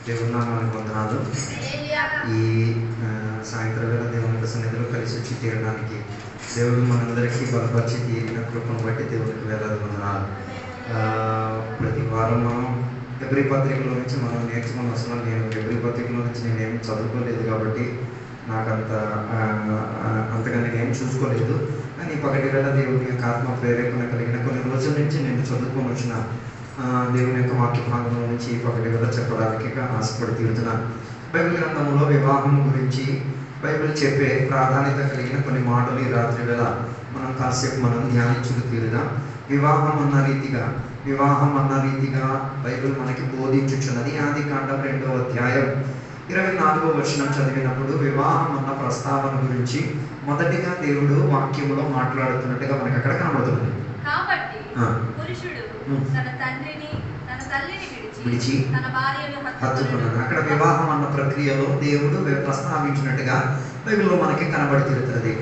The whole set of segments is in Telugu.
దేవుని నామానికి వందనాలు. ఈ సాయంత్రం వేళ దేవుని యొక్క సన్నిధిలో కలిసి వచ్చి తీరడానికి దేవుడు మనందరికీ బలపరిచి తీరిన కృపను బట్టి దేవునికి వేలాది వందనాలు. ప్రతి వారం మనం ఎబ్రీ పత్రికలో నుంచి మనం నేర్చుకుని వస్తున్నాం. నేను ఎబ్రీ పత్రికలో నుంచి నేనేమి చదువుకోలేదు కాబట్టి నాకు అంతగా నేనేం చూసుకోలేదు. కానీ పగటి వేళ దేవుని యొక్క ఆత్మ ప్రేరేపణ కలిగిన కొన్ని రోజుల నుంచి నేను చదువుకొని వచ్చిన దేవుని యొక్క వాక్య భాగంలో నుంచి పగటి వేళ చెప్పడానికి ఆశపడి తీరుతున్నాను. బైబిల్ గ్రంథంలో వివాహం గురించి బైబిల్ చెప్పే ప్రాధాన్యత కలిగిన కొన్ని మాటలు ఈ రాత్రి వేళ కాసేపు మనం ధ్యానించుకు తీరుదాం. వివాహం అన్న రీతిగా బైబిల్ మనకి బోధించుచున్నది. ఆదికాండం 2వ అధ్యాయం 24వ వచనం చదివినప్పుడు వివాహం అన్న ప్రస్తావన గురించి మొదటిగా దేవుడు వాక్యంలో మాట్లాడుతున్నట్టుగా మనకి అక్కడ కనబడుతుంది. కాబట్టి పురుషుడు తన తండ్రిని తన తల్లిని విడిచి తన భార్యను హత్తుకున్నాడు. అక్కడ వివాహం అన్న ప్రక్రియలో దేవుడు ప్రస్తావించినట్టుగా బైబిల్లో మనకి కనబడుతుంది.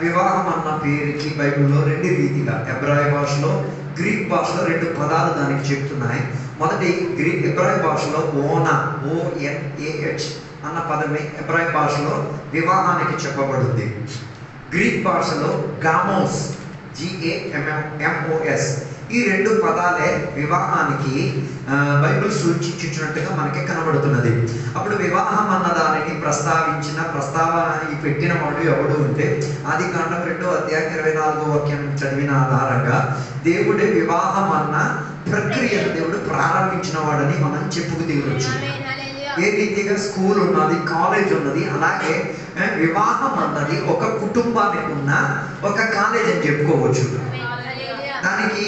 వివాహం అన్న పేరుకి బైబిల్లో రెండు రీతిగా ఎబ్రాయి భాషలో, గ్రీక్ భాషలో రెండు పదాలు దానికి చెప్తున్నాయి. మొదటి ఎబ్రాయి భాషలో ONAH అన్న పదమే ఎబ్రాయి భాషలో వివాహానికి చెప్పబడింది. గ్రీక్ భాషలో గామోస్ GAMOS ఈ రెండు పదాలే వివాహానికి బైబిల్ సూచించినట్టుగా మనకి కనబడుతున్నది. అప్పుడు వివాహం అన్న దానిని ప్రస్తావన పెట్టిన వాడు ఎవడు ఉంటే ఆదికాండం 2వ అధ్యాయం 24వ వాక్యం చదివిన ఆధారంగా దేవుడే వివాహం అన్న ప్రక్రియను దేవుడు ప్రారంభించిన వాడని మనం చెప్పుకు తీరవచ్చు. ఏ రీతిగా స్కూల్ ఉన్నది, కాలేజ్ ఉన్నది, అలాగే వివాహం అన్నది ఒక కుటుంబానికి ఉన్న ఒక కాలేజ్ అని చెప్పుకోవచ్చు. దానికి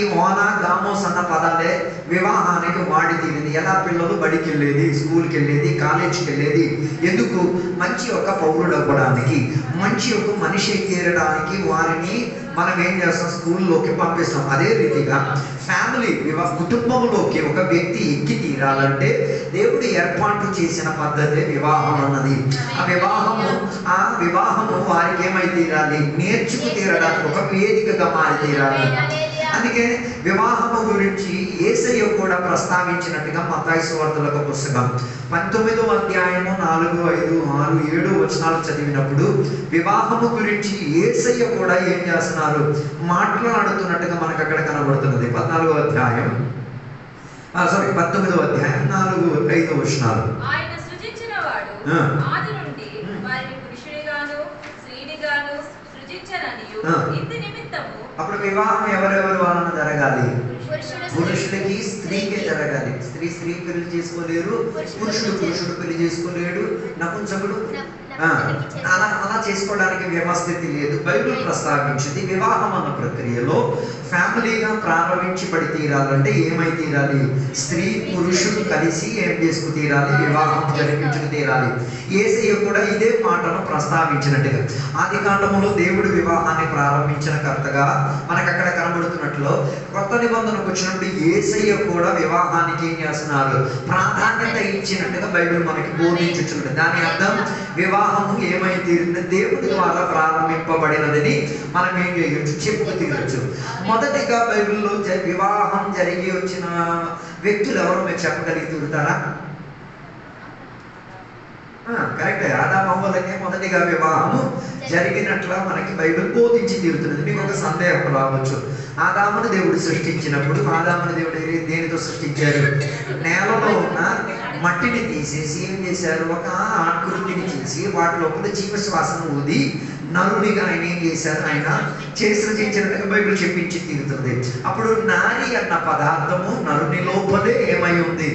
గామోస్ అన్న పదాలే వివాహానికి వాడి తీరింది. ఎలా పిల్లలు బడికి వెళ్ళేది, స్కూల్కి వెళ్ళేది, కాలేజ్కి వెళ్ళేది, ఎందుకు? మంచి ఒక పౌరుడు అవ్వడానికి, మంచి ఒక మనిషి తీరడానికి వారిని మనం ఏం చేస్తాం? స్కూల్లోకి పంపిస్తాం. అదే రీతిగా ఫ్యామిలీ కుటుంబంలోకి ఒక వ్యక్తి ఎక్కి తీరాలంటే దేవుడు ఏర్పాటు చేసిన పద్ధతి వివాహం అన్నది. ఆ వివాహము వారికి ఏమై తీరాలి? నేర్చుకు తీరడానికి ఒక వేదికగా మారి తీరాలి. అందుకే వివాహము గురించి యేసయ్య కూడా ప్రస్తావించినట్టుగా మత్తయి సువార్తల పుస్తకం 19వ అధ్యాయము 4, 5, 6, 7 వచనాలు చదివినప్పుడు వివాహము గురించి యేసయ్య కూడా ఏం చేస్తున్నారు? మాట్లాడుతున్నట్టుగా మనకు అక్కడ కనబడుతున్నది. 19వ అధ్యాయం 4, 5 వచనాలు. ఆయన సృజించినవాడు ఆది నుండి వారిని పురుషునిగాను స్త్రీనిగాను సృజించననియు ఇందు నిమిత్తము. అప్పుడు వివాహం ఎవరెవరు వలన జరగాలి? పురుషుడికి స్త్రీకే జరగాలి. స్త్రీ పెళ్లి చేసుకోలేరు, పురుషుడు పెళ్లి చేసుకోలేడు, నపుంసకుడు అలా చేసుకోవడానికి వ్యవస్థితి లేదు. బైబిల్ ప్రస్తావించింది వివాహం అన్న ప్రక్రియలో ఫ్యామిలీగా ప్రారంభించబడి తీరాలంటే ఏమై తీరాలి? స్త్రీ పురుషుడు కలిసి ఏం చేసుకు తీరాలి? వివాహం జరిపించుకు తీరాలి. యేసయ్య కూడా ఇదే మాటను ప్రస్తావించినట్టుగా ఆదికాండములో దేవుడు వివాహాన్ని ప్రారంభించిన కర్తగా మనకు అక్కడ కనబడుతున్నట్లు కొత్త నిబంధనకు వచ్చినప్పుడు యేసయ్య కూడా వివాహానికి ఏం చేస్తున్నారు? ప్రాధాన్యత ఇచ్చినట్టుగా బైబిల్ మనకి బోధించుచున్నది. దాని అర్థం వివాహము ఏమై తీరింది? దేవుడి ద్వారా ప్రారంభింపబడినదని మనం ఏం చేయొచ్చు? చెప్పుకు తీరచ్చు. మొదటిగా బైబిల్లో వివాహం జరిగి వచ్చిన వ్యక్తులు ఎవరు మీరు చెప్పగలుగుతారా? కరెక్టే, ఆదాము హవ్వలకే మొదటిగా వివాహము జరిగినట్ల మనకి బైబిల్ బోధించి తీరుతున్నది. మీకు ఒక సందేహం రావచ్చు. ఆదామును దేవుడు సృష్టించినప్పుడు ఆదామును దేవుడు దేనితో సృష్టించారు? నేలలో ఉన్న మట్టిని తీసేసి ఏం చేశారు? ఒక ఆకృతిని చేసి వాటి లోపల జీవశ్వాసను ఊది నరునిగా ఆయన ఏం చేశారు? ఆయన సృజించినట్టుగా బైబిల్ చెప్పించి తీరుతుంది. అప్పుడు నారి అన్న పదార్థము నరుని లోపలే ఏమై ఉంది?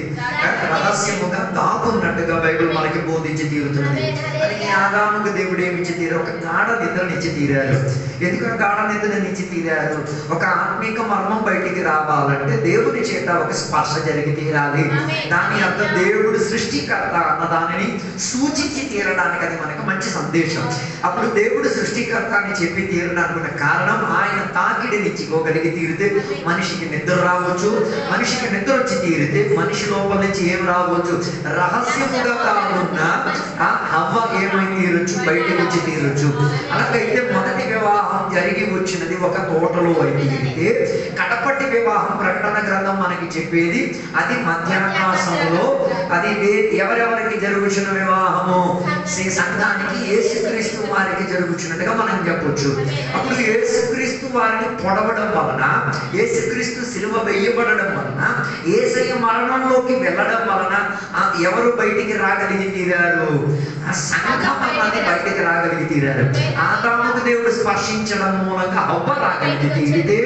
రహస్యముగా దాగున్నట్టుగా బైబిల్ మనకి బోధించి తీరుతుంది. అది ఆదాముకు దేవుడు ఏమిచ్చి తీరారు? ఒక గాఢ నిద్రనిచ్చి తీరారు. ఎందుకు గాఢ నిద్రనిచ్చి తీరారు? ఒక ఆత్మీక మర్మం బయటికి రావాలంటే దేవుని చేత ఒక స్పర్శ జరిగి తీరాలి. దాని అర్థం దేవుడు సృష్టికర్త అన్న దానిని సూచించి తీరడానికి అది మనకు మంచి సందేశం. అప్పుడు దేవుడు సృష్టికర్త అని చెప్పి తీరడానికి కారణం ఆయన తాకిడినిచ్చుకోగలిగి తీరితే మనిషికి నిద్ర రావచ్చు. మనిషికి నిద్ర వచ్చి తీరితే మనిషి లోపల నుంచి ఏం రావచ్చు? రహస్యముగా కాకుండా హవ్వ ఏమై తీరొచ్చు? బయటకు వచ్చి తీరొచ్చు. అలాగైతే మొదటి వివాహం జరిగి వచ్చినది ఒక తోటలో అయితే, కడపటి వివాహం ప్రకటన గ్రంథం మనకి చెప్పేది అది మధ్యాకాశంలో. అది ఎవరెవరికి జరుగుచున్న వివాహము? సంఘానికి, యేసుక్రీస్తు వారికి జరుగుచున్నట్టుగా మనం చెప్పొచ్చు. అప్పుడు యేసుక్రీస్తు వారిని పొడవడం వలన, యేసుక్రీస్తు సిలువ వేయబడడం వలన, యేసయ్య మరణంలోకి వెళ్ళడం వలన ఎవరు బయటికి రాగలిగి తీరారు? ఆ సంఘం అన్నది బయటికి రాగలిగి తీరారు. ఆదాముకు దేవుడు స్పర్శించడం మూలంగా అవ్వ రాగలిగి తీరితే,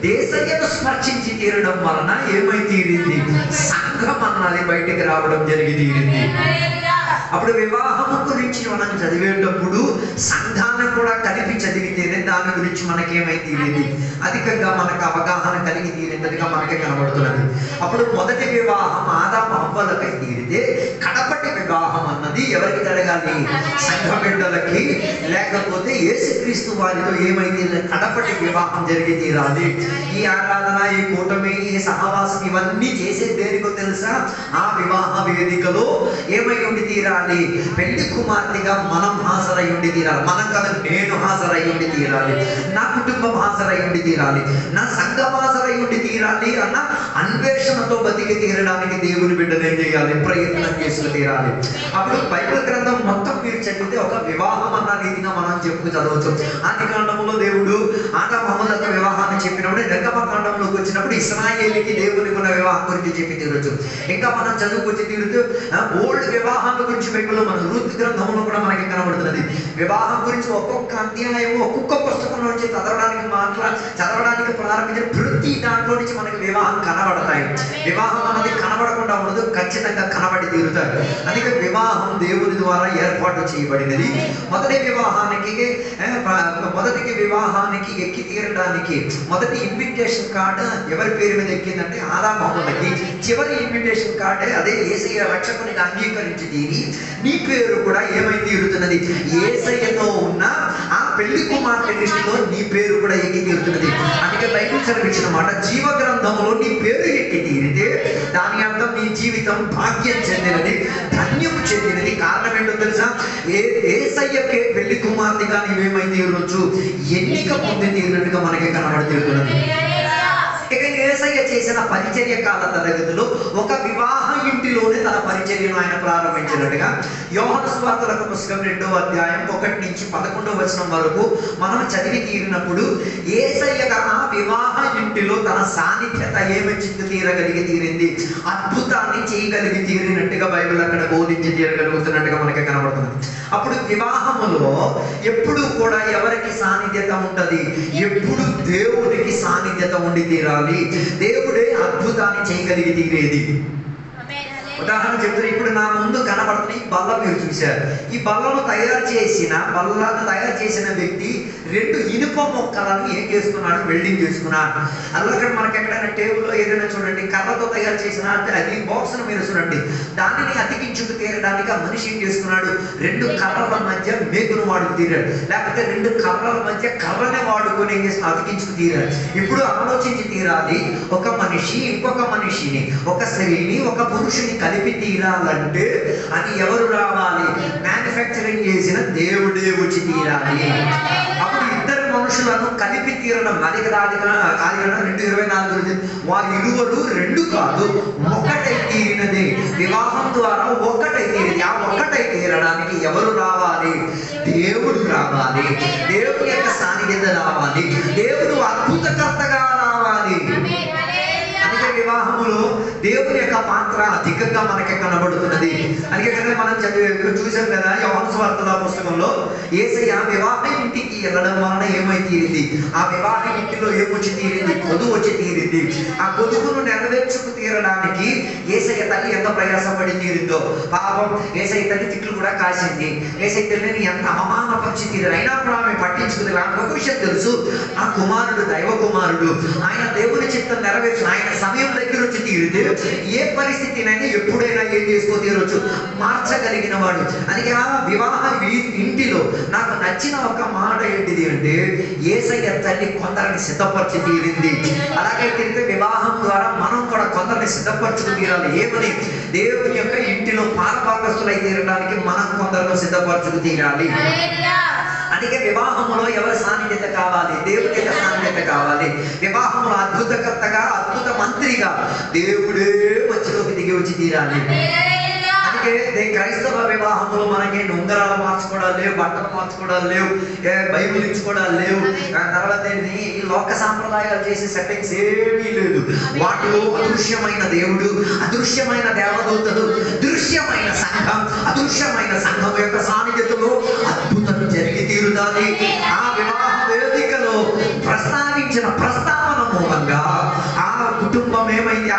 యేసయ్యను స్పర్శించి తీరడం వలన ఏమై తీరింది? సంఘం అన్నది బయటికి రావడం జరిగి తీరింది. అప్పుడు వివాహము గురించి మనం చదివేటప్పుడు సంఘాన్ని కూడా కలిపి చదివితేనే దాని గురించి మనకేమై తీరింది? అధికంగా మనకు అవగాహన కలిగి తీరినట్టుగా మనకే కనబడుతున్నది. అప్పుడు మొదటి వివాహం ఆదాము హవ్వలకై తీరితే, కడపటి వివాహం అన్నది ఎవరికి జరగాలి? సంఘ బిడ్డలకి, లేకపోతే యేసుక్రీస్తు వారితో ఏమైతే కడపటి వివాహం జరిగి తీరాలి. ఈ ఆరాధన, ఈ కూటమి, ఈ సహవాసం ఇవన్నీ చేసే దేనికో తెలుసా? ఆ వివాహ వేదికలో ఏమై ఉండి తీరాలి? పెళ్లి కుమార్తెగా మనం హాజరై ఉండి తీరాలి. మనం కదా, నేను హాజరై ఉండి తీరాలి, నా కుటుంబం హాజరై ఉండి తీరాలి, నా సంఘం హాజరై ఉండి తీరాలి అన్న అన్వేషణతో బతికి తీరడానికి దేవుని బిడ్డలు ఏం చేయాలి? ప్రయత్నం చేసి తీరాలి. అప్పుడు బైబిల్ గ్రంథం మొత్తం మీరు చదివితే ఒక వివాహం అన్న రీతిగా మనం చెప్పుకు చదవచ్చు. ఆది కాండంలో దేవుడు ఆదాము హవ్వలతో వివాహాన్ని చెప్పినప్పుడు, నిర్గమ కాండంలోకి వచ్చినప్పుడు ఇశ్రాయేలుకి దేవునికి ఉన్న వివాహం గురించి చెప్పి తీరొచ్చు. ఇంకా మనం చదువుకొచ్చి తీరుతూ ఓల్డ్ వివాహాల గురించి బైబిల్లో మన రూతు గ్రంథంలో కూడా మనకి కనబడుతున్నది. వివాహం గురించి ఒక్కొక్క అధ్యాయం ఒక్కొక్క పుస్తకం నుంచి చదవడానికి ప్రారంభించిన ప్రతి దాంట్లో నుంచి మనకి వివాహం కనబడతాయి. వివాహం అన్నది కనబడకుండా ఉండదు, ఖచ్చితంగా కనబడి తీరుతారు. అందుకే వివాహం దేవుని ద్వారా ఏర్పాటు చేయబడినది. మొదటి వివాహానికి ఎక్కి తీరడానికి మొదటి ఇన్విటేషన్ కార్డు ఎవరి పేరు మీద ఎక్కిందంటే ఆదాము హవ్వలకి. చివరి ఇన్విటేషన్ కార్డు అదే యేసయ్య రక్షకునిగా అంగీకరించి తీరి నీ పేరు కూడా ఏమై తీరుతున్నది? యేసయ్యతో ఉన్న ఆ పెళ్లి కుమార్తె లిస్టులో నీ పేరు కూడా ఎక్కి తీరుతున్నది. అందుకే బైబిల్ చదివించిన మాట, జీవ గ్రంథంలో నీ పేరు ఎక్కి తీరితే దాని అర్థం నీ జీవితం భాగ్యం చెందినది, ధన్యము చెందినది. కారణం ఏంటో తెలుసా? యేసయ్యకే పెళ్లి కుమార్తెగా నీవేమై తీరొచ్చు? ఎన్నిక పొంది తీరినట్టుగా మనకి కనబడి తీరుతున్నది. ఇక యేసయ్య చేసిన పరిచర్య కాల తరగతిలో ఒక వివాహ ఇంటిలోనే తన పరిచర్యను ఆయన ప్రారంభించినట్టుగా యోహాను సువార్తల పుస్తకం 2వ అధ్యాయం 1 నుంచి 11వ వచనం వరకు మనం చదివి తీరినప్పుడు, యేసయ్య ఆ వివాహ ఇంటిలో తన సాన్నిధ్యత ఏమొచ్చింది? తీరగలిగి తీరింది, అద్భుతాన్ని చేయగలిగి తీరినట్టుగా బైబిల్ అక్కడ బోధించి తీరగలుగుతున్నట్టుగా మనకి కనబడుతుంది. అప్పుడు వివాహములో ఎప్పుడు కూడా ఎవరికి సాన్నిధ్యత ఉంటది? ఎప్పుడు దేవుడికి సాన్నిధ్యత ఉండి తీరాలి. దేవుడే అద్భుతాన్ని చేయగలిగి తీరేది. ఉదాహరణ చెప్తారు. ఇప్పుడు నా ముందు కనబడుతున్న ఈ బల్ల మీరు చూశారు. ఈ బల్లను తయారు చేసిన వ్యక్తి 2 ఇనుప మొక్కలను ఏం చేసుకున్నాడు? వెల్డింగ్ చేసుకున్నాడు. అలాగే మనకి ఎక్కడైనా టేబుల్ ఏదైనా చూడండి, కర్రతో తయారు చేసిన అది బాక్స్ను మీరు చూడండి, దానిని అతికించుకు తీరడానికి ఆ మనిషి ఏం చేసుకున్నాడు? 2 కర్రల మధ్య మేకును వాడుకు తీరాడు, లేకపోతే 2 కర్రల మధ్య కర్రనే వాడుకొని ఏం చేసిన అతికించుకు తీరాడు. ఇప్పుడు ఆలోచించి తీరాలి, ఒక మనిషి ఇంకొక మనిషిని, ఒక స్త్రీని ఒక పురుషుని కలిపి తీరాలంటే అది ఎవరు రావాలి? మ్యానుఫ్యాక్చరింగ్ చేసిన దేవుడే వచ్చి తీరాలి. అప్పుడు ఇద్దరు మనుషులను కలిపి తీరడం అది ఆదికాండం 2:24 వారిరువురు 2 కాదు ఒకటై తీరినది. వివాహం ద్వారా ఒకటై తీరింది. ఆ ఒకటై తీరడానికి ఎవరు రావాలి? దేవుడు రావాలి. దేవుని యొక్క సాన్నిధ్యత రావాలి. దేవుడు అద్భుతకర్తగా రావాలి. అందుకే వివాహములో దేవుని యొక్క పాత్ర అధికంగా మనకి కనబడుతున్నది. అందుకే కదా మనం చూసాం కదా యోహాను సువార్తల పుస్తకంలో, యేసయ్య వివాహ ఇంటికి వెళ్ళడం వలన ఏమై తీరింది? ఆ వివాహ ఇంటిలో ఏమొచ్చి తీరింది? కొదువు వచ్చి తీరింది. ఆ కొదువును నెరవేర్చుకు తీరడానికి యేసయ్య తల్లి ఎంత ప్రయాసపడి తీరిందో. పాపం యేసయ్య తల్లి తిట్లు కూడా కాసింది. యేసయ్య తల్లిని ఎంత అవమానపరిచి తీరారు. అయినా కూడా ఆమె పట్టించుకుంది. నాకు ఒక విషయం తెలుసు, ఆ కుమారుడు దైవ కుమారుడు, ఆయన దేవుని చిత్తం నెరవేర్చు, ఆయన సమయం దగ్గర వచ్చి తీరితే ఏ పరిస్థితినైనా ఎప్పుడైనా ఏం చేసుకో తీరొచ్చు, మార్చగలిగిన వాడు. అందుకే ఆ వివాహ ఇంటిలో నాకు నచ్చిన ఒక మాట ఏంటిది అంటే, యేసయ్య తల్లి కొందరిని సిద్ధపరిచి తీరింది. అలాగే తిరిగితే వివాహం ద్వారా మనం కూడా కొందరిని సిద్ధపరచుకు తీరాలి. ఏమని? దేవుని యొక్క ఇంటిలో పారభాగస్తులై తీరడానికి మనం కొందరిని సిద్ధపరచుకు తీరాలి. అందుకే వివాహంలో ఎవరి సాన్నిధ్యత కావాలి, దేవుడి యొక్క సాన్నిధ్యత కావాలి. వివాహంలో అద్భుతకర్తగా, అద్భుత మంత్రిగా దేవుడే మధ్యలోకి దిగి వచ్చి తీరాలి. అందుకే క్రైస్తవ వివాహంలో మనకి ఉంగరాలు మార్చుకోవడాలు లేవు, బట్టలు మార్చుకోవడాలు లేవు, బైబిల్ ఇచ్చుకోవడాలు లేవు, తర్వాత ఈ లోక సాంప్రదాయాలు చేసే సెట్టింగ్స్ ఏమీ లేదు. వాటిలో అదృశ్యమైన దేవుడు, అదృశ్యమైన దేవదూతలు, దృశ్యమైన సంఘం, అదృశ్యమైన సంఘం యొక్క సాన్నిధ్యతలో అద్భుతం జరిగి తీరుతాది. ఆ వివాహ వేదికలో ప్రస్తావించిన ప్రస్తావన మూలంగా ఆ కుటుంబం ఏమైంది,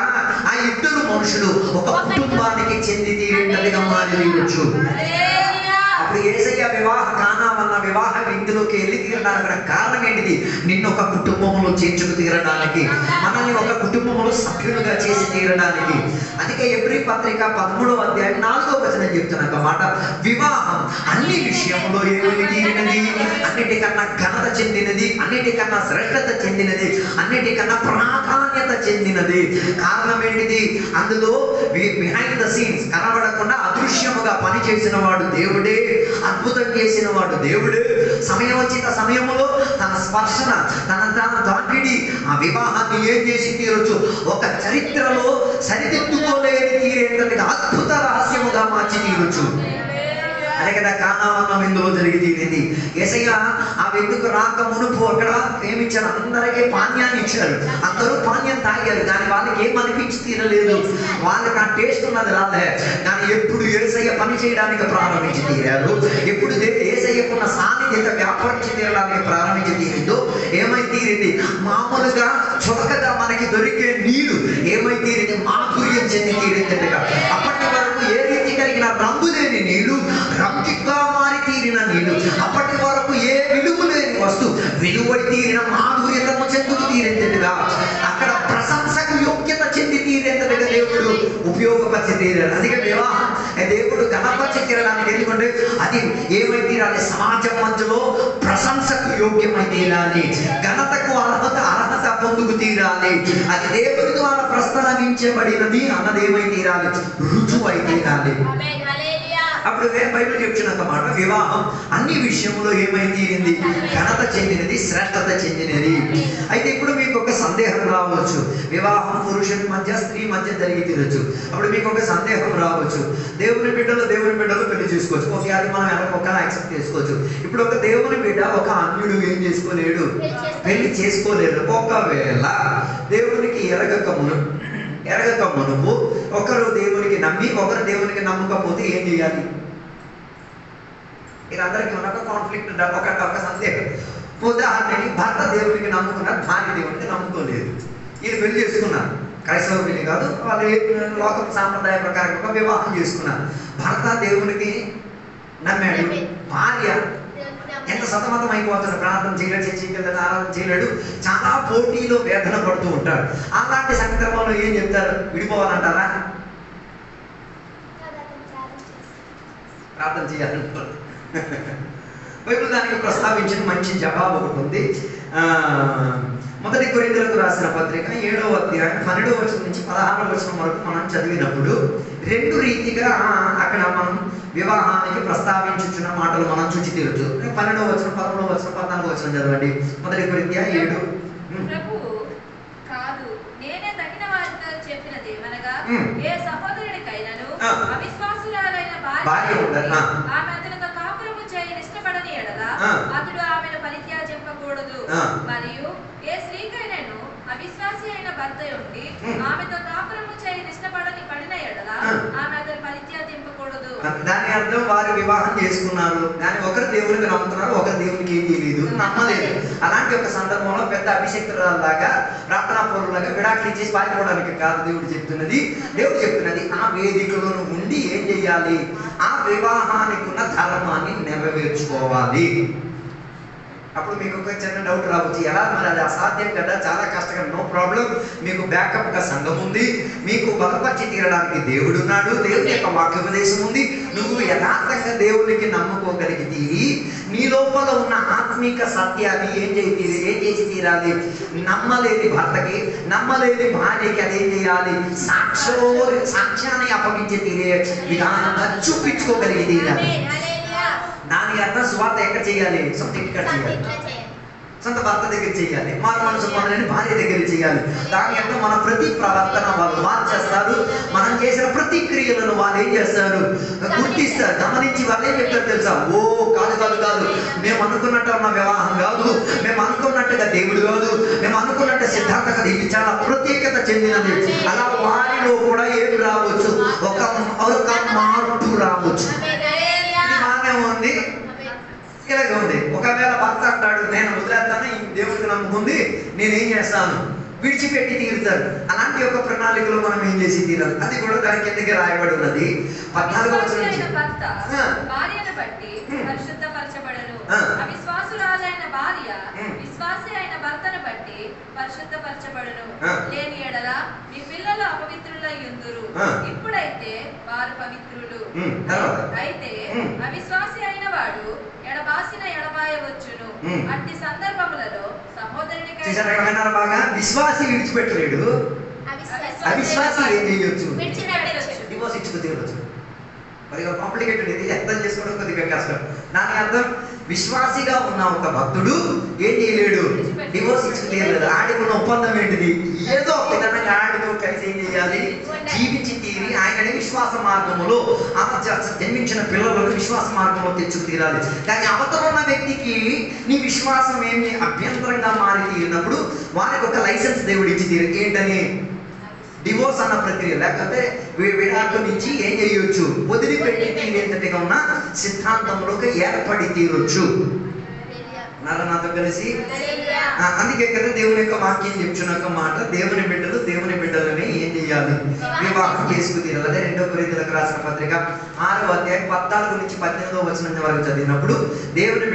ఆ ఇద్దరు మనుషులు ఒక కుటుంబానికి చెంది తీరేటట్టుగా మారి తీరొచ్చు. అప్పుడు యేసయ్య వివాహ కానావన్న వివాహ విందులోకి వెళ్ళి తీరడానికి కారణం ఏంటిది? నిన్ను ఒక కుటుంబంలో చేర్చుకు తీరడానికి, మనల్ని ఒక కుటుంబంలో సభ్యులుగా చేసి తీరడానికి. అందుకే ఎబ్రీ పత్రిక 13వ అధ్యాయం 4వ వచనం చెప్తున్న మాట, వివాహం అన్ని విషయంలో ఏమి తీరినది, అన్నిటికన్నా ఘనత చెందినది, అన్నిటికన్నా శ్రేష్టత చెందినది, అన్నిటికన్నా ప్రాధాన్యత చెందినది. కారణం ఏంటిది? అందులో బిహైండ్ ద సీన్స్ కనబడకుండా అదృశ్యముగా పనిచేసిన వాడు దేవుడే, అద్భుతం చేసిన వాడు దేవుడే. సమయోచిత సమయంలో తన స్పర్శన, తన తాకిడి ఆ వివాహాన్ని ఏం చేసి తీరొచ్చు, ఒక చరిత్రలో సరిదిద్దుకోలేని తీరేంతటిగా అద్భుత రహస్యముగా మార్చి తీరొచ్చు. అదే కదా కానావన్న విందులో జరిగి తీరింది. యేసయ్య ఆ విందుకు రాక మునుపు అక్కడ ఏమిచ్చారు? అందరికీ పానీయాన్ని ఇచ్చారు. అందరూ పానీయం తాగారు, కానీ వాళ్ళకి ఏం అనిపించి తీరలేదు, వాళ్ళకి ఆ టేస్ట్ ఉన్నది రాలే. కానీ ఎప్పుడు యేసయ్య పని చేయడానికి ప్రారంభించి తీరారు, ఎప్పుడు యేసయ్యకున్న సాన్నిధ్యత వ్యాపరించి తీరడానికి ప్రారంభించి తీరిందో ఏమై తీరింది? మామూలుగా చులకగా మనకి దొరికే నీరు ఏమై తీరింది? మాధుర్యం చెంది తీరిందట్టుగా. అప్పటి వరకు ఏ రీతి కలిగిన రంగు లేని నీళ్లు రంగిగా మారి తీరిన నీళ్లు, అప్పటి వరకు ఏ విలువ లేని వస్తు విలువడి తీరిన మాధుర్యతను చెందుకు తీరేంతగా, అక్కడ ప్రశంసకు యోగ్యత చెంది తీరేంతగా దేవుడు ఉపయోగపరిచి తీరాడు. అందుకే వివాహం దేవుడు ఘనపరిచి తీరడానికి, ఎందుకంటే అది ఏమై తీరాలి? సమాజం మధ్యలో ప్రశంసకు యోగ్యమై తీరాలి, ఘనతకు అర్హత పొందుకు తీరాలి. అది దేవుడి ద్వారా ప్రస్తావించబడినది అన్నది ఏమై తీరాలి? రుజువు అయి తీరాలి. అప్పుడు బైబిల్ చెప్తున్న మాట, వివాహం అన్ని విషయంలో ఏమై తీరింది? ఘనత చెందినది, శ్రేష్టత చెందినది. అయితే ఇప్పుడు మీకు ఒక సందేహం రావచ్చు, వివాహం పురుషుని మధ్య స్త్రీ మధ్య జరిగి తీరొచ్చు. అప్పుడు మీకు ఒక సందేహం రావచ్చు, దేవుని బిడ్డలు పెళ్లి చేసుకోవచ్చు. ఓకే, అది మనం ఎలా యాక్సెప్ట్ చేసుకోవచ్చు. ఇప్పుడు ఒక దేవుని బిడ్డ ఒక అన్యుడు ఏం చేసుకోలేడు, పెళ్లి చేసుకోలేడు. ఒకవేళ దేవునికి ఎరగక మునుపు ఒకరు దేవునికి నమ్మి ఒకరు దేవునికి నమ్మకపోతే ఏం చేయాలి? వీరందరికీ ఉన్న కాన్ఫ్లిక్ట్, ఒక సందేహం. ఉదాహరణకి భర్త దేవునికి నమ్ముకున్నారు, భార్య దేవునికి నమ్ముకోలేదు. ఇది పెళ్లి చేసుకున్నారు, క్రైస్తవ పెళ్లి కాదు, వాళ్ళు లోక సాంప్రదాయ ప్రకారంగా వివాహం చేసుకున్నారు. భర్త దేవునికి నమ్మాడు, భార్య ఎంత సతమతం అయిపోతాడు, ప్రార్థన చేయలేడు, చర్చికెళ్ళాడు, ఆరాధన చేయలేడు, చాలా పోటీలో వేదన పడుతూ ఉంటాడు. అలాంటి సందర్భంలో ఏం చెప్తారు? విడిపోవాలంటారా? ప్రార్థన చేయాలంటారు. బైబిల్ దానికి ప్రస్తావించిన మంచి జవాబు ఒకటి ఉంది. మొదటి కొరింథీయులకు రాసిన పత్రిక 7వ అధ్యాయం 12వ వచనం నుంచి 16వ వచనం వరకు మనం చదివినప్పుడు రెండు రీతిగా అక్కడ మనం వివాహానికి ప్రస్తావించుచున్న మాటలు మనం చూచి తీరొచ్చు. 12వ వచనం, 13వ వచనం, 14వ వచనం చదవండి. మొదటి కొరింథీయులు 7. ప్రభువు కాదు, నేనే తగిన వారితో చెప్పినది ఏమనగా, ఏ సహోదరునికైనను అవిశ్వాసురాలైన భార్య ఆమె అతనితో కాపురము చేయని ఇష్టపడని ఎడల అతడు ఆమెను పరిత్యాజింపకూడదు. మరియు ఏ స్త్రీకైనను అవిశ్వాసి అయిన భర్త ఉండి ఆమెతో కాపురము చేయని ఇష్టపడని పడిన ఎడల ఆమె అతను పరిత్యాజింపకూడదు. దాని అర్థం వారు వివాహం చేసుకున్నారు, కానీ ఒకరు దేవునికి నమ్ముతున్నారు, ఒకరు దేవునికి ఏం తెలియదు, నమ్మలేదు. అలాంటి ఒక సందర్భంలో పెద్ద అభిషేక్తులాగా ప్రార్థనా పౌరులాగా విడాకులు ఇచ్చేసి పారిపోవడానికి కాదు దేవుడు చెప్తున్నది. దేవుడు చెప్తున్నది ఆ వేదికలో ఉండి ఏం చేయాలి? ఆ వివాహానికి ఉన్న ధర్మాన్ని నెరవేర్చుకోవాలి. అప్పుడు మీకు ఒక చిన్న డౌట్ రావచ్చు, ఎలా మరి అది అసాధ్యం కదా, చాలా కష్టం. నో ప్రాబ్లం, మీకు బ్యాకప్గా సంఘం ఉంది, మీకు బలపరిచి తీరడానికి దేవుడు ఉన్నాడు, దేవుని యొక్క వాక్యోపదేశం ఉంది. నువ్వు యథార్థంగా దేవునికి నమ్ముకోగలిగితే నీ లోపల ఉన్న ఆత్మీక సత్యాన్ని ఏం చేసి తీరాలి? నమ్మలేని భర్తకి, నమ్మలేని భార్యకి అదేం చేయాలి? సాక్ష్యాన్ని అప్పగించి తీరే విధానంగా చూపించుకోగలిగి తీరాలి. దాని అర్థం సువార్త ఎక్కడ చేయాలి? సంథింగ్ ఇక్కడ చేయాలి. సొంత భర్త దగ్గర చేయాలి, మారు మనసు పొందని భార్య దగ్గర చేయాలి. దాని యొక్క మన ప్రతి ప్రవర్తన వాళ్ళు మార్చేస్తారు. మనం చేసిన ప్రతి క్రియలను వాళ్ళు ఏం చేస్తారు, గుర్తిస్తారు, గమనించి వాళ్ళు ఏం చెప్తారు తెలుసా, ఓ కాదు కాదు కాదు, మేము అనుకున్నట్టు ఉన్న వివాహం కాదు, మేము అనుకున్నట్టుగా దేవుడు కాదు, మేము అనుకున్నట్టు సిద్ధాంత కదా, ఇది చాలా ప్రత్యేకత చెందినది. అలా వారిలో కూడా ఏం రావచ్చు, ఒక మార్పు రావచ్చు. ఇది బాగానే ఉంది, ఇలాగే ఉంది. ఒకవేళ భర్త అంటాడు నేను వదిలేస్తాను, ఈ దేవుడికి నమ్ముకుంది, నేనేం చేస్తాను, విడిచిపెట్టి తీరుతాడు. అలాంటి ఒక ప్రణాళికలో మనం ఏం చేసి తీరాలి, అది కూడా దాని కిందకి రాయబడి ఉన్నది. 14వ వచనం భార్యను బట్టి పరిశుద్ధపరచబడను, అవిశ్వాసురాలైన భార్య విశ్వాసి అయిన భర్తను బట్టి పరిశుద్ధపరచబడను. లేని ఎడల మీ పిల్లలు అపవిత్రులై యుందురు. ఇప్పుడైతే వారు పవిత్రులు. అయితే అవిశ్వాసి అయిన వాడు ఎడబాసిన ఎడబాయవచ్చును. అట్టి సందర్భములలో సహోదరునికై బాగా విశ్వాసి విడిచిపెట్టలేడు, అవిశ్వాసి ఏం చేయొచ్చు, డివోర్స్ ఇచ్చుకు తీరవచ్చు. మరి కాంప్లికేటెడ్, ఇది అర్థం చేసుకోవడం కొద్దిగా కష్టం. దాని అర్థం విశ్వాసిగా ఉన్న ఒక భక్తుడు ఏం చేయలేడు, డివోర్స్ ఇచ్చుకు తీరలేదు. ఆడికున్న ఒప్పందం ఏంటిది, ఏదో విధంగా ఆడితో కలిసి ఏం చేయాలి, జీవించి తీరి ఆయనని విశ్వాస మార్గములో జన్మించిన పిల్లలను విశ్వాస మార్గంలో తెచ్చుకు తీరాలి. కానీ అవతల ఉన్న వ్యక్తికి నీ విశ్వాసం ఏమి అభ్యంతరంగా మారి తీరినప్పుడు వారికి ఒక లైసెన్స్ దేవుడు ఇచ్చి తీరు, ఏంటని డివోర్స్ అన్న ప్రక్రియ, లేకపోతే విడాకుల నుంచి ఏం చేయొచ్చు, వదిలిపెట్టి తీరేంతటిగా ఉన్న సిద్ధాంతంలోకి ఏర్పడి తీరొచ్చు. నాతో కలిసి అందుకే కదా దేవుని యొక్క వాక్యం చెప్తున్న ఒక మాట, దేవుని బిడ్డలని ఏం చేయాలి, వివాహం చేసుకు తీరాలి. అదే 2 కొరింథీయులకు రాసిన పత్రిక 6వ అధ్యాయం 14 నుంచి 18వ వచనం వరకు చదివినప్పుడు దేవుని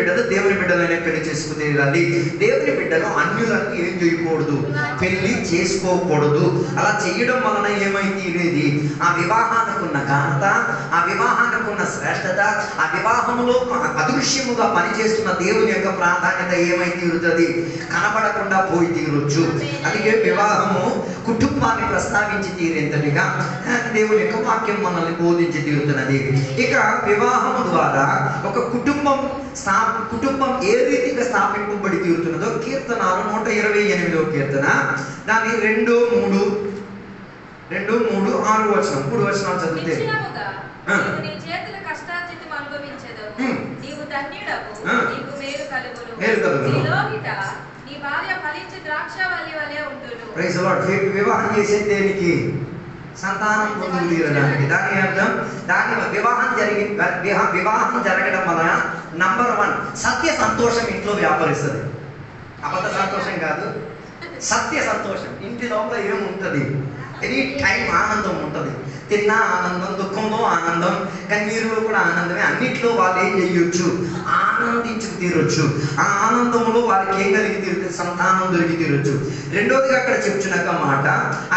బిడ్డలనే పెళ్లి చేసుకు తీరాలి. దేవుని బిడ్డలు అన్యులను ఏం చేయకూడదు, పెళ్లి చేసుకోకూడదు. అలా చేయడం వలన ఏమైతే ఇది, ఆ వివాహానికున్న ఘనత, ఆ వివాహానికున్న శ్రేష్టత, ఆ వివాహంలో అదృశ్యముగా పనిచేస్తున్న దేవుని యొక్క ప్రాధాన్యత ఏమై తీరుతుంది, కనబడకుండా పోయి తీరొచ్చు. అందుకే వివాహము కుటుంబాన్ని ప్రస్తావించి తీరేంతటిగా దేవుని యొక్క వాక్యం మనల్ని బోధించి తీరుతున్నది. ఇక వివాహము ద్వారా ఒక కుటుంబం ఏ రీతిగా స్థాపింపబడి తీరుతున్నదో కీర్తనాలు 128వ కీర్తన దాని 2, 3, 6 వచనం 3 వచనాలు చదివితే, వివాహం చేసే దేనికి, సంతానం పొందుకు తీరడానికి. దాని అర్థం వివాహం జరగడం వలన నంబర్ 1 సత్య సంతోషం ఇంట్లో వ్యాపరిస్తుంది. అబద్ధ సంతోషం కాదు, సత్య సంతోషం. ఇంటి లోపల ఏముంటుంది, ఎనీ టైం ఆనందం ఉంటుంది. తిన్నా ఆనందం, దుఃఖంలో ఆనందం, కన్నీరులో కూడా ఆనందమే. అన్నిట్లో వాళ్ళు ఏం చేయొచ్చు, ఆనందించుకు తీరొచ్చు. ఆ ఆనందంలో వాళ్ళకి ఏం కలిగి తీరుతుంది, సంతానం దొరికి తీరొచ్చు. రెండోదిగా అక్కడ చెప్తున్న మాట,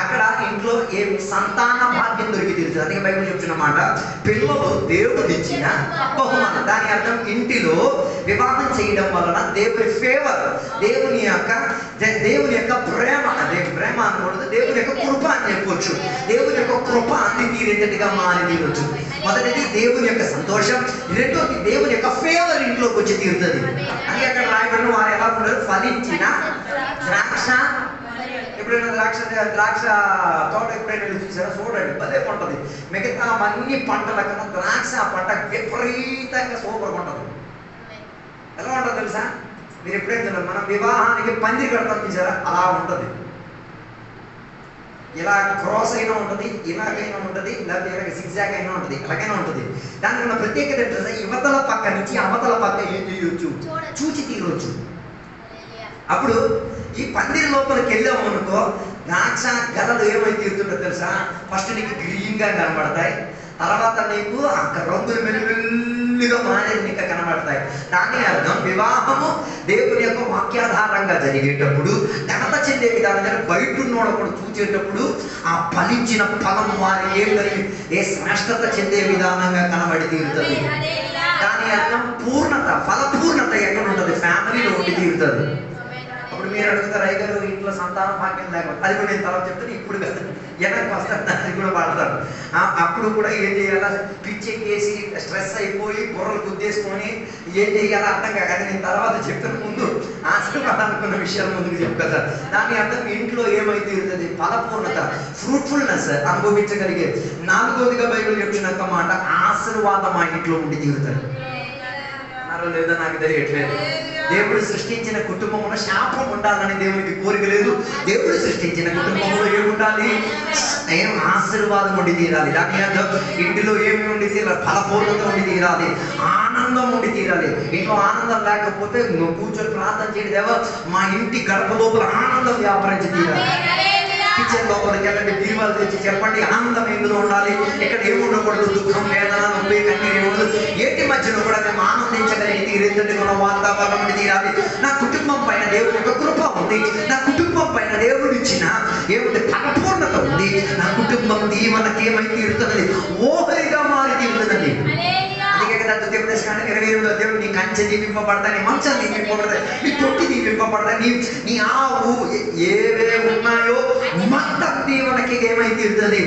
అక్కడ ఇంట్లో ఏం సంతాన భాగ్యం దొరికి తీరుతుంది. అందుకే బైబిల్ చెప్తున్న మాట, పిల్లలు దేవుడిచ్చిన బహుమానం. దాని అర్థం ఇంటిలో వివాహం చేయడం వలన దేవుని ఫేవర్, దేవుని యొక్క ప్రేమ, అదే ప్రేమ అనకూడదు, దేవుని యొక్క కృప అని చెప్పొచ్చు. దేవుని యొక్క కృప అన్ని తీరేటట్టుగా మారి తీరొచ్చు. మొదటిది దేవుని యొక్క సంతోషం, రెండోది దేవుని యొక్క ఫేవర్ ఇంట్లోకి వచ్చి తీరుతుంది. అని అక్కడ రాయబడిన వారు ఎలా ఉంటారు, ఫలించిన ద్రాక్ష. ఎప్పుడైనా ద్రాక్ష తోట ఎప్పుడైనా చూసారా, చూడండి భలే ఉంటుంది. మిగతా అన్ని పంటల కన్నా ద్రాక్ష పంట విపరీతంగా సూపర్గా ఉంటుంది. ఎలా ఉంటుంది తెలుసా, మీరు ఎప్పుడైనా చూడండి, మనం వివాహానికి పందిరి కడతాం చూసారా, అలా ఉంటుంది. ఇలా క్రాస్ అయినా ఉంటుంది, ఇలాగైనా ఉంటుంది, లేకపోతే ఇలాగ సిగ్జాగ్ అయినా ఉంటుంది, అలాగైనా ఉంటుంది. దానికి ఉన్న ప్రత్యేకత ఏంటంటే యువతల పక్క నుంచి అవతల పక్క ఏం చేయొచ్చు, చూచి తీరవచ్చు. అప్పుడు ఈ పందిరి లోపలికి వెళ్ళాము అనుకో, ద్రాక్ష గదలు ఏమై తీరుతుందో తెలుసా, ఫస్ట్ నీకు గ్రీన్గా కనబడతాయి, తర్వాత నీకు అక్కడ రంగులు మెల్లిగా మానేది నీకు కనబడతాయి. దాని అర్థం వివాహము దేవుని యొక్క వాక్యాధారంగా జరిగేటప్పుడు ఘనత చెందే విధానంగా బయట ఉన్నోడు కూడా చూసేటప్పుడు ఆ ఫలించిన ఫలం వారి ఏ శ్రేష్టత చెందే విధానంగా కనబడి తీరుతుంది. దాని అర్థం పూర్ణత, ఫలపూర్ణత ఎక్కడ ఉంటుంది, ఫ్యామిలీలో ఉండి తీరుతుంది. అప్పుడు మీరు అడుగుతారు, అయ్యగారు ఇంట్లో సంతానం భాగ్యం లేకపోతే, అది కూడా నేను తర్వాత చెప్తాను, ఇప్పుడు కదా వెనక్కి వస్తారు, దాన్ని కూడా వాడతారు. అప్పుడు కూడా ఏం చేయాలా, పిచ్చెక్కేసి స్ట్రెస్ అయిపోయి బుర్రలు గుద్దేసుకొని ఏం చేయాలా అర్థం కాక, నేను తర్వాత చెప్తాను. ముందు ఆశీర్వాదాలనుకున్న విషయాలు ముందుకు చెప్పు కదా. దాని అర్థం ఇంట్లో ఏమైతే తీరుతుంది, ఫలపూర్ణత, ఫ్రూట్ఫుల్నెస్ అనుభవించగలిగే. నాలుగోదిగా బైబిల్ చెప్పిన మాట, ఆశీర్వాదం ఆ ఇంట్లో ఉండి తీరుతుంది. లేదో నాకు తెలియట్లేదు. దేవుడు సృష్టించిన కుటుంబంలో శాపం ఉండాలని దేవునికి కోరిక లేదు. దేవుడు సృష్టించిన కుటుంబంలో ఏముండాలి, ఆశీర్వాదం ఉండి తీరాలి. దాని అర్థం ఇంటిలో ఏమి ఉండి తీరాలి, ఫలపూర్ణత ఉండి తీరాలి, ఆనందం ఉండి తీరాలి. ఇంట్లో ఆనందం లేకపోతే కూర్చొని ప్రార్థన చేయడం, దేవా మా ఇంటి గడప లోపల ఆనందం వ్యాపరించి తీరాలి. కిచెన్ లోపలికి వెళ్ళండి, దీవాలు తెచ్చి చెప్పండి ఆనందం ఎందులో ఉండాలి, ఇక్కడ ఏమి ఉండకూడదు, దుఃఖం, వేదన, నొప్పి, కన్నీరు ఏముండదు. ఏటి మధ్యలో కూడా మేము ఆనందించగలిగి తీరేందుకు మన వాతావరణం తీరాలి. నా కుటుంబం పైన దేవుడి యొక్క కృప ఉంది, నా కుటుంబం పైన దేవుడు ఇచ్చిన ఏముంది, పరిపూర్ణత ఉంది. నా కుటుంబం దీవెనకి ఏమైతే తీరుతున్నది, ఓహరిగా మారి తీరుతున్నది. అందుకే కదా దుర్దేవదేశాన్ని 28వ దేవుడు, నీ కంచె దీవింపబడతాయి, నీ మంచం దీవింపబడతాయి, నీ తొట్టి దీవింపబడతాయి, నీ ఆవు ఏవే ఉన్నాయో మొత్తం దీవెనకి ఏమైతే తీరుతుంది,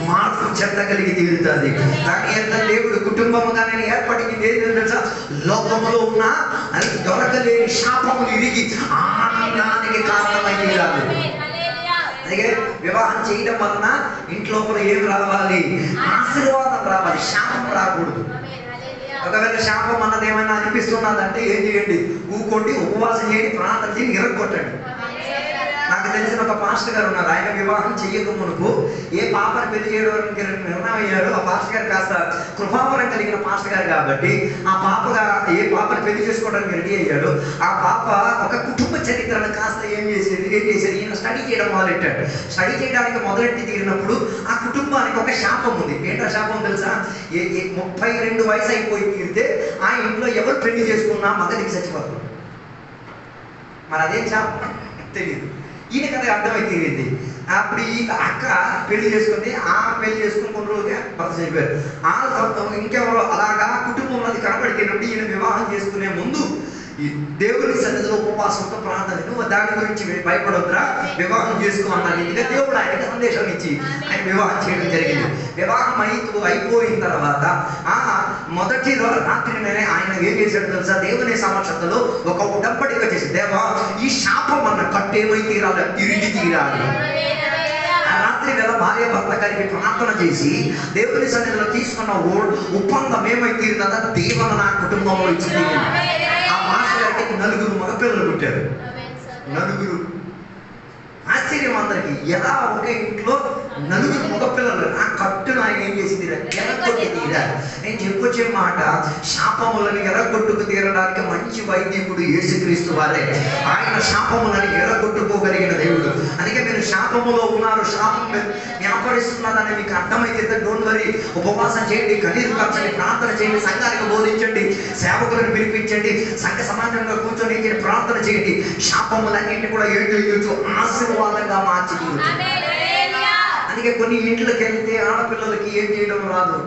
మార్పు చెందగలిగి తీరుతుంది. కానీ ఎంత దేవుడు కుటుంబముగా నేను ఏర్పడింది ఏది తెలుసా, లోకంలో ఉన్న అది దొరకలేని శాపములు ఇరిగి ఆనందానికి కారణమై తీరాలి. అందుకే వివాహం చేయడం వలన ఇంట్లోపల ఏం రావాలి, ఆశీర్వాదం రావాలి, శాపం రాకూడదు. ఒకవేళ శాపం అన్నది ఏమైనా అనిపిస్తున్నదంటే ఏం చేయండి, ఊకొండి, ఉపవాసం చేయండి, ప్రార్థన చేయండి, ఇరగొట్టండి. నాకు తెలిసిన ఒక పాస్టర్ గారు ఉన్నారు. ఆయన వివాహం చెయ్యక మునుపు ఏ పాపను పెళ్లి చేయడానికి నిర్ణయం అయ్యారు. ఆ పాస్టర్ గారు కాస్త కృపావరం కలిగిన పాస్టర్ గారు కాబట్టి ఆ పాపగా ఏ పాపను పెళ్లి చేసుకోవడానికి రెడీ అయ్యాడు. ఆ పాప ఒక కుటుంబ చరిత్రను కాస్త ఏం చేసేది ఈయన స్టడీ చేయడం మొదలెట్టాడు. స్టడీ చేయడానికి మొదలెట్టి తీరినప్పుడు ఆ కుటుంబానికి ఒక శాపం ఉంది. ఏంటో శాపం తెలుసా, 32 వయసు అయిపోయి తీరితే ఆ ఇంట్లో ఎవరు పెళ్లి చేసుకున్నా మగదికి చచ్చిపోతుంది. మరి అదేం శాపం తెలియదు. ఈయన కదా అర్థమై తీరింది. అప్పుడు ఈ అక్క పెళ్లి చేసుకుంది. ఆ పెళ్లి చేసుకుని కొన్ని రోజులుగా భర్త చనిపోయారు. ఇంకెవరో అలాగా కుటుంబంలో అది కనబడిపోయినప్పుడు ఈయన వివాహం చేసుకునే ముందు ఈ దేవుని సన్నిధిలో ఉపవాసంతో ప్రార్థన, నువ్వు దాని గురించి భయపడొద్దురా, వివాహం చేసుకోమన్నాను. ఇంకా దేవుడు ఆయనకి సందేశం ఇచ్చి ఆయన వివాహం చేయడం జరిగింది. వివాహం అయిపోయిన తర్వాత మొదటి రాత్రినే ఆయన ఏం చేశాడు తెలుసా, దేవుని సమక్షంలో ఒక ఉడంబడిక చేసి, దేవా ఈ శాపం అన్న కట్టేమై తీరాలి, తిరిగి తీరాలి. రాత్రి వేళ భార్య భర్త కలిగి ప్రార్థన చేసి దేవుని సన్నిధిలో తీసుకున్న ఒప్పందం ఏమై తీరుతుందా, దేవుని నా కుటుంబంలో ఇచ్చింది. ఆ మాస్టర్ గారికి 4 మగపిల్లలు పుట్టారు. 4. ఆశ్చర్యం అందరికి, ఎలా ఒక ఇంట్లో 4 మగపిల్లలు. ఆ కట్టును ఆయన ఏం చేసింది, ఎరగొట్టి తీరాలి. నేను చెప్పొచ్చే మాట, శాపములను ఎరగొట్టుకు తీరడానికి మంచి వైద్యుడు యేసుక్రీస్తు వారే. ఆయన శాపములను ఎరగొట్టుకోగలిగిన దేవుడు. అందుకే మీరు శాపములో ఉన్నారు, శాపం వ్యాపరిస్తున్నదని మీకు అర్థమైతే డోంట్ వరీ, ఉపవాసం చేయండి, కన్నీరు కార్చండి, ప్రార్థన చేయండి, సంఘానికి బోధించండి, సేవకులను పిలిపించండి, సంఘ సమాజంగా కూర్చొని ప్రార్థన చేయండి. శాపములన్నింటినీ కూడా ఏం చేయొచ్చు, ఆశీర్వాదంగా మార్చి. అందుకే కొన్ని ఇంట్లోకి వెళ్తే ఆడపిల్లలకి ఏం చేయడం రాదు,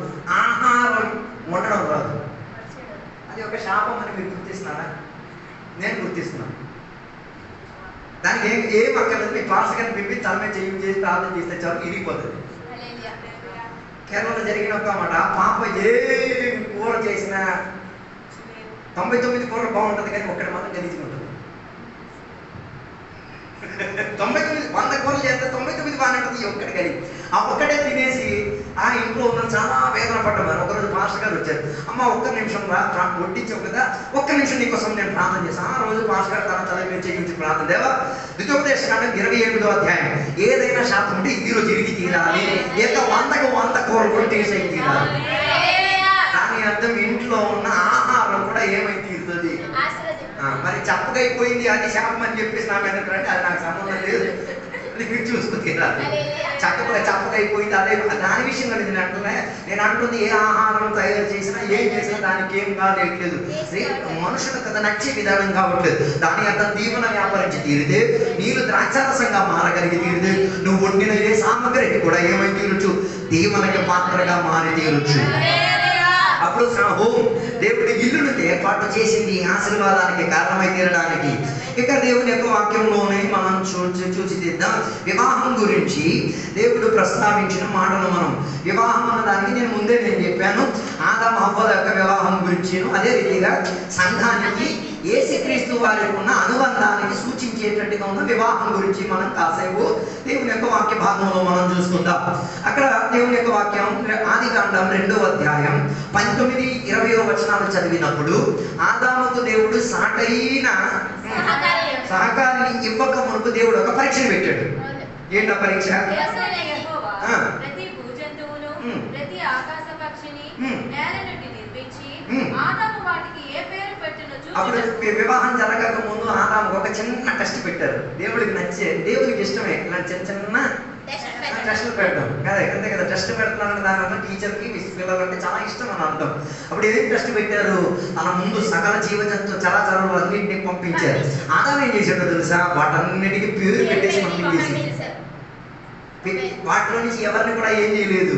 ఆహారం వండడం రాదు. అది ఒక శాపం అని మీరు గుర్తిస్తున్నారా? నేను గుర్తిస్తున్నాను. దానికి ఏం అక్కర్లేదు, మీ పాస్టర్ గారిని పిలిపి తలమే చేసి ప్రార్థన చేస్తే చాలు, ఇరిగిపోతుంది. కేరళలో జరిగిన ఒక మాట, పాప ఏ కూర చేసినా 99 కూరలు బాగుంటుంది, కానీ ఒక్కటి మాత్రం గలీజ్గా ఉంటుంది. 100 కూరలు చేస్తే 99 బాగానే ఉంటుంది, ఒక్కటి కలిగి ఆ ఒక్కటే తినేసి ఆ ఇంట్లో ఉన్న చాలా వేదన పడ్డవారు. ఒకరోజు పాస్టర్ గారు వచ్చారు, అమ్మ ఒక్క నిమిషం వడ్డించావు కదా, ఒక్క నిమిషం నీకోసం నేను ప్రార్థన చేశాను. ఆ రోజు పాస్టర్ గారు తల మీద చేయించి ప్రార్థన, దేవా ద్వితోపదేశకాండం 28వ అధ్యాయం, ఏదైనా శాతం ఉంటే ఈరోజు తిరిగి తీరాలి, ఏక 100 కూరలు కూడా తీసేయి తీరాలి. దాని అర్థం ఇంట్లో ఉన్న ఆహారం కూడా ఏమై తీరుతుంది. మరి చప్పగైపోయింది అది శాపం అని చెప్పేసి నా మీద అంటే అది నాకు సంబంధం లేదు, మీరు చూసుకు తీరాలి. చప్పగైపోయింది అదే దాని విషయంలో నేను అంటుంది, ఏ ఆహారం తయారు చేసినా ఏం చేసినా దానికి ఏం కాలేదు, మనుషులకు కదా నచ్చే విధానం కావట్లేదు. దాని అర్థం దీవెన వ్యాపారించి తీరితే, నీళ్ళు ద్రాక్షారసంగా మారగలిగి తీరితే, నువ్వు వండిన ఏ సామగ్రికి కూడా ఏమై తీరొచ్చు, దీవెనకి పాత్రగా మారి తీరొచ్చు. అప్పుడు దేవుడి ఇల్లును ఏర్పాటు చేసింది ఆశీర్వాదానికి కారణమై తీరడానికి. ఇక దేవుని యొక్క వాక్యంలోనే మనం చూసి తీద్దాం. వివాహం గురించి దేవుడు ప్రస్తావించిన మాటలు మనం, వివాహం అన్నదానికి నేను ముందే చెప్పాను, ఆదాము హవ్వల యొక్క వివాహం గురించి, అదే రీతిగా సంఘానికి యేసుక్రీస్తు వారికి ఉన్న అనుబంధానికి సూచించేటట్టుగా ఉన్న వివాహం గురించి మనం కాసేపు దేవుని యొక్క వాక్య భాగంలో మనం చూసుకుందాం. అక్కడ దేవుని యొక్క వాక్యం ఆదికాండం 2వ అధ్యాయం 19-20 వచనాలు చదివినప్పుడు ఆదాముకు దేవుడు సాటైన సహకారిని ఇవ్వక మునుపు దేవుడు ఒక పరీక్షను పెట్టాడు. ఏంటో పరీక్ష? ప్రతి భూజంతువును ప్రతి ఆకాశ పక్షిని నేల నుండి నిర్మించి ఆదాము వాటికి ఏ పేరు పెట్టునో చూసి. అప్పుడు వివాహం జరగక ముందు ఆదాము ఒక చిన్న టెస్ట్ పెట్టారు. దేవుడికి నచ్చే, దేవుడికి ఇష్టమే ఇలాంటి చిన్న చిన్న టెస్టులు పెట్టడం కదా. అంతే కదా, టెస్ట్ పెడుతున్నారంటే దానివల్ల టీచర్కి పిల్లలంటే చాలా ఇష్టం అని అర్థం. అప్పుడు ఏం టెస్ట్ పెట్టారు? తన ముందు సకల జీవజంతు చరాచరాలు అన్నింటినీ పంపించారు. ఆదాము ఏం చేశాడో తెలుసా? వాటన్నిటికీ పేరు పెట్టేసి పంపించేసి వాటిలో నుంచి ఎవరిని కూడా ఏం చేయలేదు.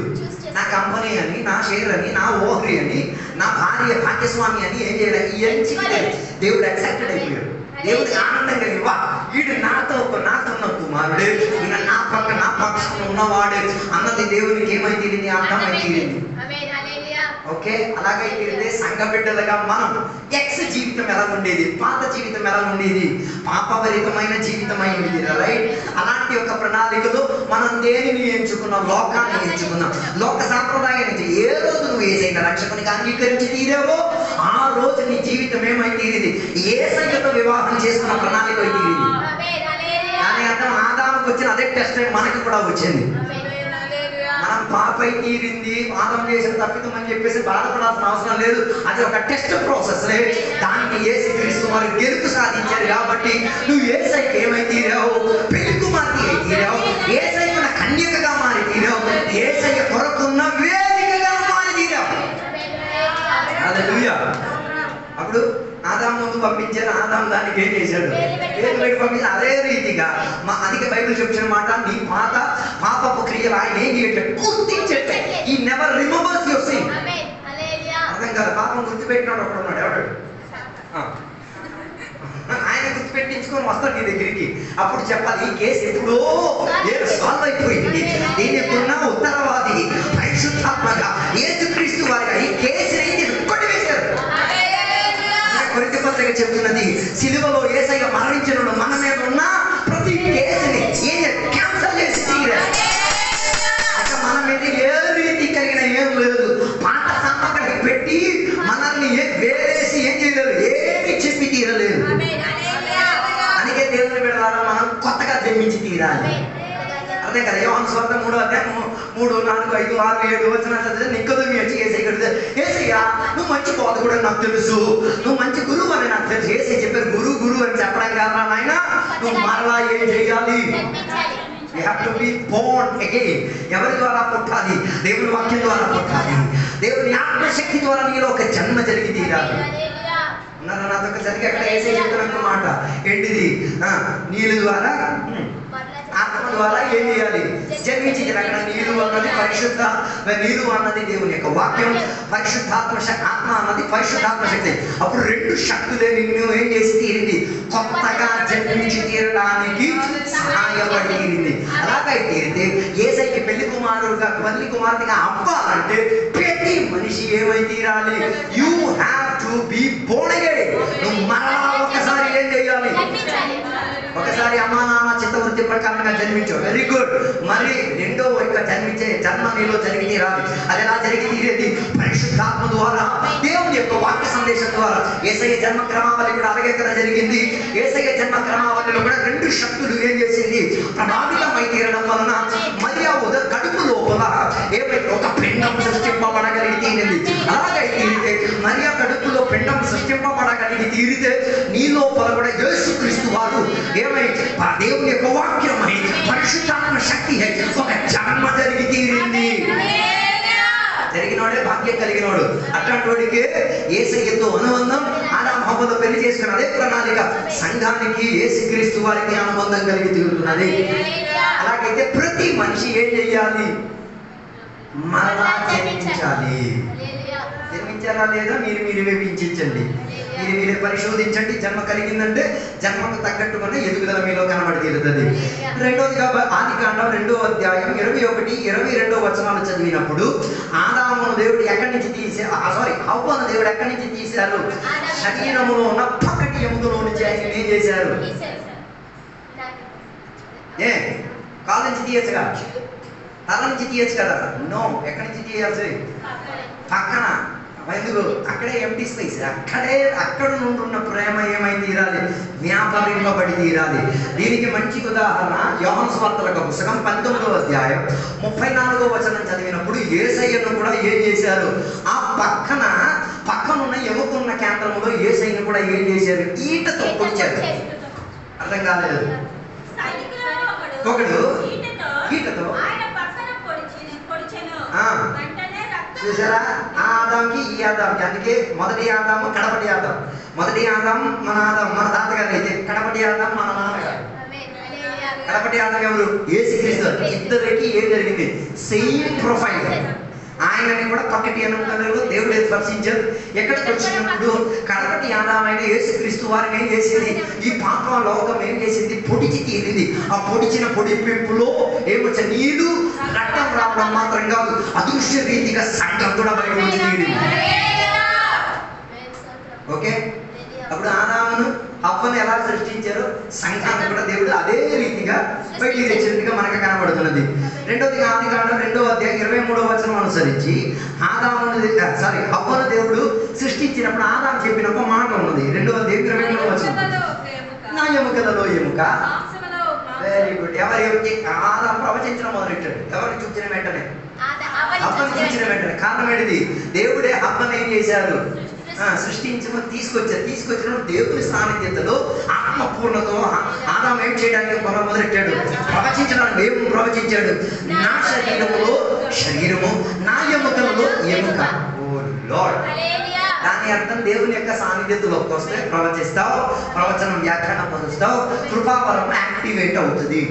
నా కంపెనీ అని, నా షేర్ అని, నా ఓహరి అని, నా భార్య భాగ్యస్వామి అని ఏం చేయలేదు. ఇవన్నీ దేవుడు యాక్సెప్టెడ్ అయిపోయాడు. దేవుడికి ఆనందం కలిగి, వా వీడు నాతో ఉన్న కుమారుడే, ఈయన నా పక్షంలో ఉన్నవాడే అన్నది దేవునికి ఏమై తీరింది? అర్థమై తీరింది. ఓకే, అలాగైతే సంఘ బిడ్డలుగా మనం ఎక్స్ జీవితం ఎలా ఉండేది, పాత జీవితం ఎలా ఉండేది, పాపభరితమైన జీవితం అయింది, రైట్? అలాంటి ఒక ప్రణాళికలో మనం దేనిని ఎంచుకున్నాం? లోకాన్ని ఎంచుకున్నాం. లోక సాంప్రదాయాన్ని ఏ రోజు నువ్వు యేసయ్యను రక్షకునిగా అంగీకరించి తీరావో ఆ రోజు నీ జీవితం ఏమై తీరింది? యేసయ్యతో వివాహం చేసుకున్న ప్రణాళిక అయి తీరింది. దాని అర్థం ఆదాముకు వచ్చిన అదే టెస్ట్ మనకి కూడా వచ్చింది. మనం పాపై తీరింది, పాపం చేసిన తప్పితం అని చెప్పేసి బాధపడాల్సిన అవసరం లేదు. అది ఒక టెస్ట్ ప్రాసెస్. దానికి యేసుక్రీస్తు వారు గెలుపు సాధించారు కాబట్టి నువ్వు యేసయ్యకి ఏమై తీరావు? పెళ్లి కుమార్తె అయి తీరావు. యేసయ్య కన్యకగా మారి తీరావు. యేసయ్య కొరకున్న వేదికగా మారి తీరావు. హల్లెలూయా. అప్పుడు ఆదాము ముందు పంపించారు. ఆదాము దానికి ఏం చేశాడు? పేరు పెట్టి పంపించారు. అదే రీతిగా అందుకే బైబిల్ చెప్తున్న మాట, నీ పాపపు క్రియలు ఆయన ఏం చేయట్లేదు, గుర్తించట్లే. ఈ నెవర్ రిమెంబర్స్ యువర్ సిన్. అర్థం కాదు. పాపం గుర్తుపెట్టినాడు ఒకడు ఉన్నాడు. ఎవడు? ఆయన గుర్తుపెట్టించుకొని వస్తాడు నీ దగ్గరికి. అప్పుడు చెప్పాలి, ఈ కేసు ఎప్పుడో సాల్వ్ అయిపోయింది. దీనికి ఉన్న ఉత్తరవాది పరిశుద్ధాత్మగా యేసుక్రీస్తు వారిగా ఈ కేసుని కొట్టివేశారు. కొరింథీ పత్రిక చెప్తున్నది, సిలువలో యేసయ్య మరణించినప్పుడు మన మీద ఉన్న ప్రతి కేసుని క్యాన్సల్ చేసి తీరారు. మన మీద ఏ రీతి కలిగిన ఏం లేదు. పాత సామగ్రి పెట్టి మనల్ని వేరేసి ఏం చేయలేదు, ఏమి చెప్పి తీరలేదు. అందుకే దేవుని బిడ్డలారా మనం కొత్తగా జన్మించి తీరాలి. అదే కదా, యోహాను సువార్త 3వ అధ్యాయం 3, 4, 5, 6, 7 వచనాలు చదివితే నికోదేము వచ్చి యేసయ్య నువ్వు మంచి బోధకుడు అని నాకు తెలుసు, నువ్వు మంచి గురువు అని నాకు తెలుసు. యేసయ్య చెప్పారు, గురువు అని చెప్పడం కాదా నాయన, నువ్వు మరలా ఏం చేయాలి? You have to be born again. ఎవరి ద్వారా పుట్టాలి? దేవుని వాక్యం ద్వారా పుట్టాలి. దేవుని ఆత్మశక్తి ద్వారా నీలో ఒక జన్మ జరిగి తీరాలి. నాదొక జరిగి అక్కడ యేసయ్య చెప్తున్న మాట ఏంటిది? నీళ్ళు ద్వారా ఆత్మ ద్వారా ఏం చేయాలి? జన్మించింది. అక్కడ నీరు అన్నది పరిశుద్ధ, నీరు అన్నది దేవుని యొక్క వాక్యం, పరిశుద్ధాత్మ ఆత్మ అన్నది పరిశుద్ధాత్మ శక్తి. అప్పుడు రెండు శక్తులే నిన్ను ఏం చేసి తీరింది? కొత్తగా జన్మించి తీరడానికి సహాయపడి తీరింది. అలాగై తీరితే యేసయ్యకి పెళ్లి కుమార్తెగా అవ్వాలంటే ప్రతి మనిషి ఏమై తీరాలి? You have to be born again. నువ్వు మరలా ఒకసారి ఏం చేయాలి? ఒకసారి అమ్మా నాన్న చిత్తవృత్తి ప్రకారంగా జన్మించావు, వెరీ గుడ్. మరి రెండో జన్మించే జన్మ నీలో జరిగి తీరాలి. అది ఎలా జరిగి తీరేది? పరిశుద్ధాత్మ ద్వారా, దేవుని యొక్క వాక్య సందేశం ద్వారా. యేసయ్య జన్మ క్రమావళి కూడా అలాగే కదా జరిగింది. యేసయ్య జన్మ క్రమావళిలో కూడా రెండు శక్తులు ఏం చేసింది? ప్రభావితమై తీరడం వలన మరియా కడుపు లోపల ఏమైతే ఒక పిండం సృష్టింపబడగలిగి తీరింది. అలాగే తీరితే మరియా కడుపులో పిండం సృష్టింపబడగలిగి తీరితే నీ లోపల కూడా యేసుక్రీస్తు వారు ఏమై దేవుని యొక్క వాక్యమై పరిశుద్ధాత్మ శక్తి ఒక జన్మ జరిగి తీరింది. జరిగినోడే భాగ్యం కలిగినోడు. అట్లాంటి వాడికి యేసయ్యతో అనుబంధం, ఆదాము హవ్వతో పెళ్లి చేసుకున్న అదే ప్రణాళిక సంఘానికి యేసుక్రీస్తు వారికి అనుబంధం కలిగి తీరుతున్నది. అలాగైతే ప్రతి మనిషి ఏం చెయ్యాలి? మరలా జన్మించాలి. జన్మించాలా లేదా మీరు వివేచించండి, మీరు పరిశోధించండి. జన్మ కలిగిందంటే జన్మకు తగ్గట్టుగా ఎదుగుదల మీలో కనబడి తీరుతుంది. రెండోదిగా ఆదికాండం 2వ అధ్యాయం 21, 22 వచనాలు చదివినప్పుడు ఆదామును దేవుడు ఎక్కడి నుంచి హవ్వను దేవుడు ఎక్కడి నుంచి తీశారు? శరీరములో ఉన్న పక్కటి ఎముకలో నుంచి ఆయన ఏం చేశారు? కాలు నుంచి తీయచ్చుగా, తల నుంచి తీయచ్చు కదా? నో, ఎక్కడి నుంచి తీయాల్సి? పక్కన. ఎందుకు? అక్కడే ఎంటీ స్పేస్, అక్కడ నుండి ఉన్న ప్రేమ ఏమై తీరాలి? వ్యాపారింపబడి తీరాలి. దీనికి మంచి ఉదాహరణ యోహాను సువార్తల పుస్తకం 19వ అధ్యాయం 34వ వచనం చదివినప్పుడు యేసయ్యను కూడా ఏం చేశారు? ఆ పక్కనున్న ఎముకున్న కేంద్రంలో యేసయ్యను కూడా ఏం చేశారు? ఈటతో పొడిచారు. అర్థం కాలేదు. ఒకడు ఈటతో చూసారా? ఆ ఆదాంకి ఈ ఆదాంకి, అందుకే మొదటి ఆదాము కడపటి ఆదాం. మొదటి ఆదాం మన తాతగారు అయితే, కడపటి ఆదాం మన నాన్నగారు. కడపటి ఆదాం ఎవరు? యేసుక్రీస్తు. ఇద్దరికి ఏం జరిగింది? Same profile. ఆయనని కూడా పక్కటి ఎముకలలో దేవుడు స్పర్శించారు. ఎక్కడికి వచ్చినప్పుడు కడపటి ఆదామైన యేసుక్రీస్తు వారిని ఏం చేసింది? ఈ పాప లోకం ఏం చేసింది? పొడిచి తీరింది. ఆ పొడిచిన పొడిపింపులో ఏమొచ్చా? నీళ్లు రక్తం రావడం మాత్రం కాదు, అదృశ్య రీతిగా సంఘం కూడా బయట వచ్చి తీరింది. ఓకే, అప్పుడు ఆదామును హవ్వను ఎలా సృష్టించారో సంఘాన్ని కూడా దేవుడు అదే రీతిగా బయటికి తెచ్చినట్టుగా మనకు కనబడుతున్నది. రెండోది ఆదికాండం 2వ అధ్యాయం 23వ వచనం అనుసరించి హవ్వను దేవుడు సృష్టించినప్పుడు ఆదాము చెప్పిన ఒక మాట ఉన్నది. 2వ అధ్యాయం 23వ వచనం, నా ఎముకలలో ఎముక. Very good. ఆదాము ప్రవచించడం మొదలెట్టాడు. ఎవరిని చూసిన వెంటనే? హవ్వను చూసిన వెంటనే. కారణం ఏంటిది? దేవుడే హవ్వను ఏం చేశారు? సృష్టించమని తీసుకొచ్చినప్పుడు దేవుని సాన్నిధ్యతలో ఆత్మపూర్ణతో ఆదాము ఏం చేయడానికి మొదలెట్టాడు? ప్రవచించడానికి. ఏం ప్రవచించాడు? నా శరీరము నా ఎముకలలో ఎముక. ఓ లార్డ్. దాని అర్థం దేవుని యొక్క సాన్నిధ్యతలోకి వస్తే ప్రవచిస్తావు, ప్రవచనం వ్యాఖ్యానం పొందుతావు, కృపావరం యాక్టివేట్ అవుతుంది.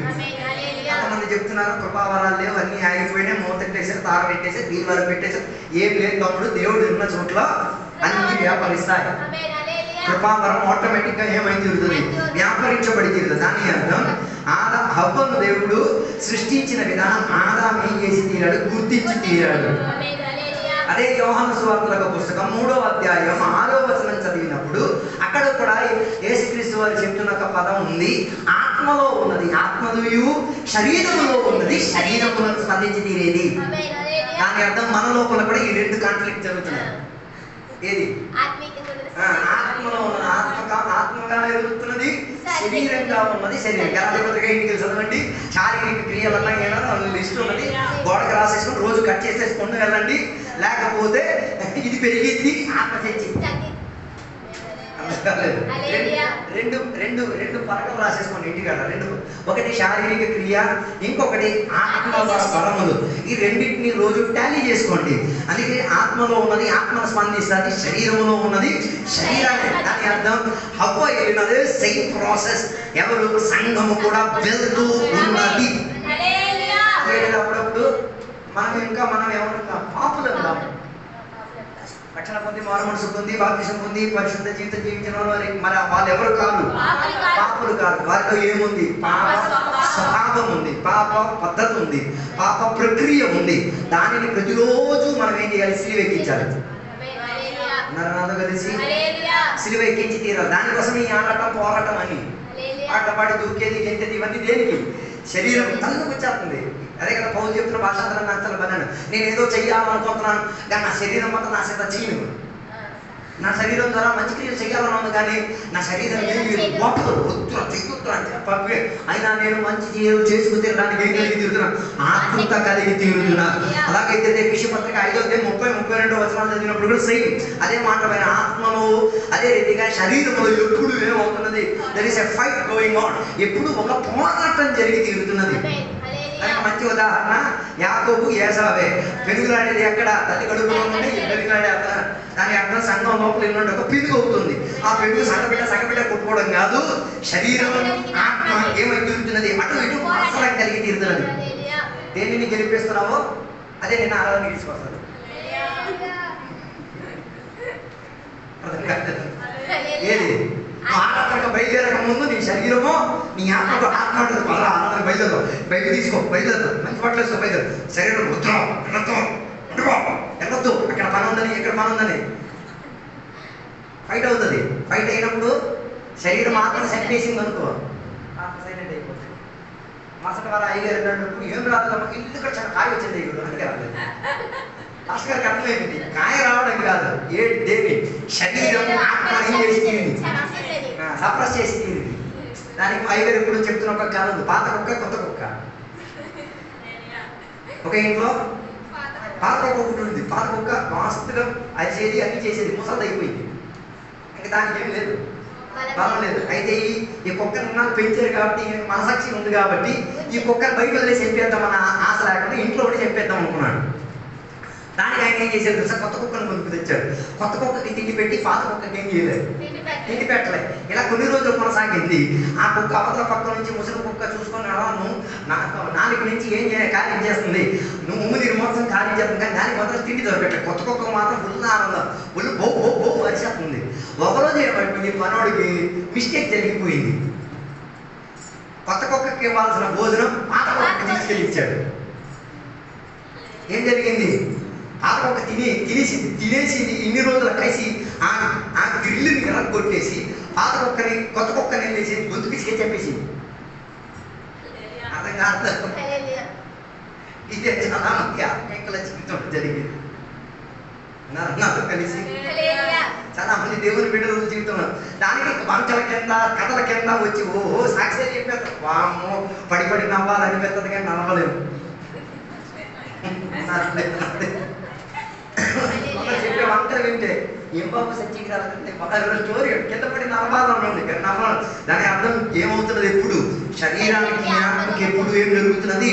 కొంతమంది చెప్తున్నారు కృపావరాలు లేవు, అన్ని ఆగిపోయినాయి, మూతెట్టేసారు, తార పెట్టేసారు, దీని వరకు పెట్టేసారు. ఏం లేదు తమ్ముడు, దేవుడు ఉన్న చోట్ల అన్ని వ్యాపరిస్తాయి. కృపావరం ఆటోమేటిక్ గా ఏమైంది తీరుతుంది? వ్యాపరించబడి తీరుతుంది. దాని అర్థం హవ్వను దేవుడు సృష్టించిన విధానం ఆదాము ఏం చేసి తీరాడు? గుర్తించి తీరాడు. అదే యోహాను సువార్తల పుస్తకం 3వ అధ్యాయం 6వ వచనం చదివినప్పుడు అక్కడ కూడా యేసుక్రీస్తు వారు చెప్తున్న ఒక పదం ఉంది. ఆత్మలో ఉన్నది ఆత్మదుయు, శరీరములో ఉన్నది శరీరములను స్పందించి తీరేది. దాని అర్థం మన లోపల కూడా ఈ రెండు కాన్ఫ్లిక్ట్ జరుగుతున్నాయి. ఏది? ఆత్మలో ఉన్నది ఆత్మగా ఎదుగుతున్నది, శరీరంగా ఉన్నది శరీరం. గలాతీయులకు ఇంటికి చదవండి. శారీరక క్రియలన్నా ఏమన్నా లిస్ట్ ఉన్నది, గోడకు రాసేసుకొని రోజు కట్ చేసేసుకొని వెళ్ళండి. లేకపోతే ఇది పెరిగింది, ఆత్మ చచ్చింది. రెండు పరకలు రాసేసుకోండి ఇంటికాడ. ఒకటి శారీరక క్రియ, ఇంకొకటి ఆత్మ బలములు. ఈ రెండింటిని రోజు టాలీ చేసుకోండి. అందుకే ఆత్మలో ఉన్నది ఆత్మను స్పందిస్తుంది, శరీరంలో ఉన్నది శరీరాన్ని. దాని అర్థం హవ్వ వెళ్ళినదే సేమ్ ప్రాసెస్. ఎవరు? సంఘము కూడా వెళ్తూ ఉన్నది. అప్పుడప్పుడు మనం ఎవరు? పాపులు కదా. రక్షణ పొంది, మారు మనసు పొంది, బాప్తిసం పొంది, పరిశుద్ధ జీవితం జీవించిన మరి వాళ్ళు ఎవరు కాదు? పాపులు కాదు. వారిలో ఏముంది? పాప స్వభావం ఉంది, పాప పద్ధతి ఉంది, పాప ప్రక్రియ ఉంది. దానిని ప్రతిరోజు మనం ఏం చేయాలి? సిలువ ఎక్కించాలి. నాతో కలిసి సిలువ ఎక్కించి తీరాలి. దానికోసం ఈ ఆడటం పోరాటం అని ఆటపాటి దూకేది గెంతేది ఇవన్నీ దేనికి? శరీరం తల్లుకు వచ్చేస్తుంది. అదే కదా పౌలు చెప్తున్న భాషాంతరం నాకు పన్నాను. నేను ఏదో చెయ్యాలనుకుంటున్నాను కానీ నా శరీరం మాత్రం నా చేత చేయను. నా శరీరం ద్వారా మంచి క్రియలు చేయాలని ఉంది కానీ నా శరీరం అయినా నేను మంచి క్రియలు చేసుకుని తినడానికి ఏం కలిగి తీరుతున్నాను? ఆత్మత కలిగి తీరుతున్నా. అలాగైతే విషయ పత్రిక 5వ అధ్యాయం 30-32 వచనాలు చదివినప్పుడు కూడా సేమ్ అదే మాట పైన ఆత్మలో అదే రీతిగా శరీరంలో ఎప్పుడు ఏమవుతున్నది? There is a fight going on. ఎప్పుడు ఒక పోరాటం జరిగి తీరుతున్నది. దానికి మంచి ఉదాహరణ యాకోబు, ఏసావే. పెరుగులాడేది ఎక్కడ? తల్లి కడుపులో నుండి పెరుగులాడే. దాని అర్థం సంఘం లోపల నుండి ఒక పెరుగు అవుతుంది. ఆ పెరుగు సగబిడ్డ కొట్టుకోవడం కాదు, శరీరం ఆత్మ ఏమై తీరుతున్నది? అటు ఇటు మార్చడం కలిగి తీరుతున్నది. దేనిని గెలిపిస్తున్నావో అదే నేను ఆరాధన తీసుకొస్తాను. ఏది ఆరాధనకు బయలుదేరక ముందు నీ శరీరము నీ ఆత్మకు ఆత్మ ఉంటుంది. మళ్ళీ ఆరాధన బయలుదేరు, బయట తీసుకో, బయలుదేరు, మంచి పట్ల వేసుకో, బయలుదేరు. శరీరం వద్దు వెళ్ళొద్దు, అక్కడ పని ఉందని ఎక్కడ పని ఉందని ఫైట్ అవుతుంది. ఫైట్ అయినప్పుడు శరీరం ఆత్మ చంపేసింది అనుకో, ఆత్మ సైలెంట్ అయిపోతుంది. మసటి వారు అయ్యారు అన్నప్పుడు ఏం రాదు, ఇల్లు కూడా చాలా కాయ వచ్చింది అందుకే రాలేదు. మాస్టర్ గారికి అర్థమైంది, కాయ రావడం కాదు, దేవి శరీరం ఆత్మ ఏం చేసి తీరింది, సప్రెస్ చేసి తీరింది. దానికి అయ్యగారు ఎప్పుడు చెప్తున్న ఒక కథ ఉంది, పాత కుక్క కొత్త కుక్క. ఒక ఇంట్లో పాత కుక్క ఒకటి ఉంది. పాత కుక్క మాస్తుగా అరిచేది అన్ని చేసేది, ముసలి అయిపోయింది, ఇంకా దానికి ఏం లేదు, బలం లేదు. అయితే ఈ కుక్కను నాకు పెంచారు కాబట్టి మనసాక్షి ఉంది కాబట్టి ఈ కుక్కను బయట వదిలేసి చెప్పేద్దాం అన్న ఆశ లేకుండా ఇంట్లో కూడా చెప్పేద్దాం అనుకున్నాడు. దానికి ఆయన ఏం చేశాడు తెలుసా, కొత్త కుక్కను కొనుక్కు తెచ్చాడు. కొత్త కుక్కకి తిండి పెట్టి పాత కుక్కకి ఏం చేయలేదు, తిండి పెట్టలే. ఇలా కొన్ని రోజులు కొనసాగింది. ఆ కుక్క అవతల పక్క నుంచి ముసలి కుక్క చూసుకొని నాలుగు నుంచి ఏం కార్యం చేస్తుంది, నువ్వు నీరు మొత్తం కార్యం చేస్తుంది, కానీ దానికి మాత్రం తిండి దొరకట్లేదు. కొత్త కుక్క మాత్రం ఫుల్ ఆనందం, ఒళ్ళు బో బో బో అరిచేస్తుంది. ఒకరోజు ఏమైపోయింది, మనోడికి మిస్టేక్ జరిగిపోయింది. కొత్త కుక్కకి ఇవ్వాల్సిన భోజనం పాత కుక్కకి తీసుకెళ్ళి ఇచ్చాడు. ఏం జరిగింది, పాత కుక్క తినేసింది. ఇన్ని రోజులు కలిసి ఆ గ్రిల్ని కొట్టేసి పాత కుక్కని కొత్త కుక్కని వెళ్ళేసి గొంతు పిసికే చెప్పేసింది. అర్థం కాదు, ఇదే చాలా మంది ఆత్మీయుల జీవితం జరిగింది. నాతో కలిసి చాలా మంది దేవుని బిడ్డల జీవితంలో దానికి వంటల కింద కథల కింద వచ్చి ఓహో సాక్షి చెప్పేది, వామ్మో పడి నవ్వాలని పెద్దది కానీ నవ్వలేము. చెప్పే వంటలు వింటే ఏం బాబు సచ్చికి రాలంటే స్టోరీ కింద పడి నవ్వాలని ఉంది కానీ నవ్వాలి. దాని అర్థం ఏమవుతున్నది, ఎప్పుడు శరీరానికి ఆత్మకి ఎప్పుడు ఏం జరుగుతున్నది,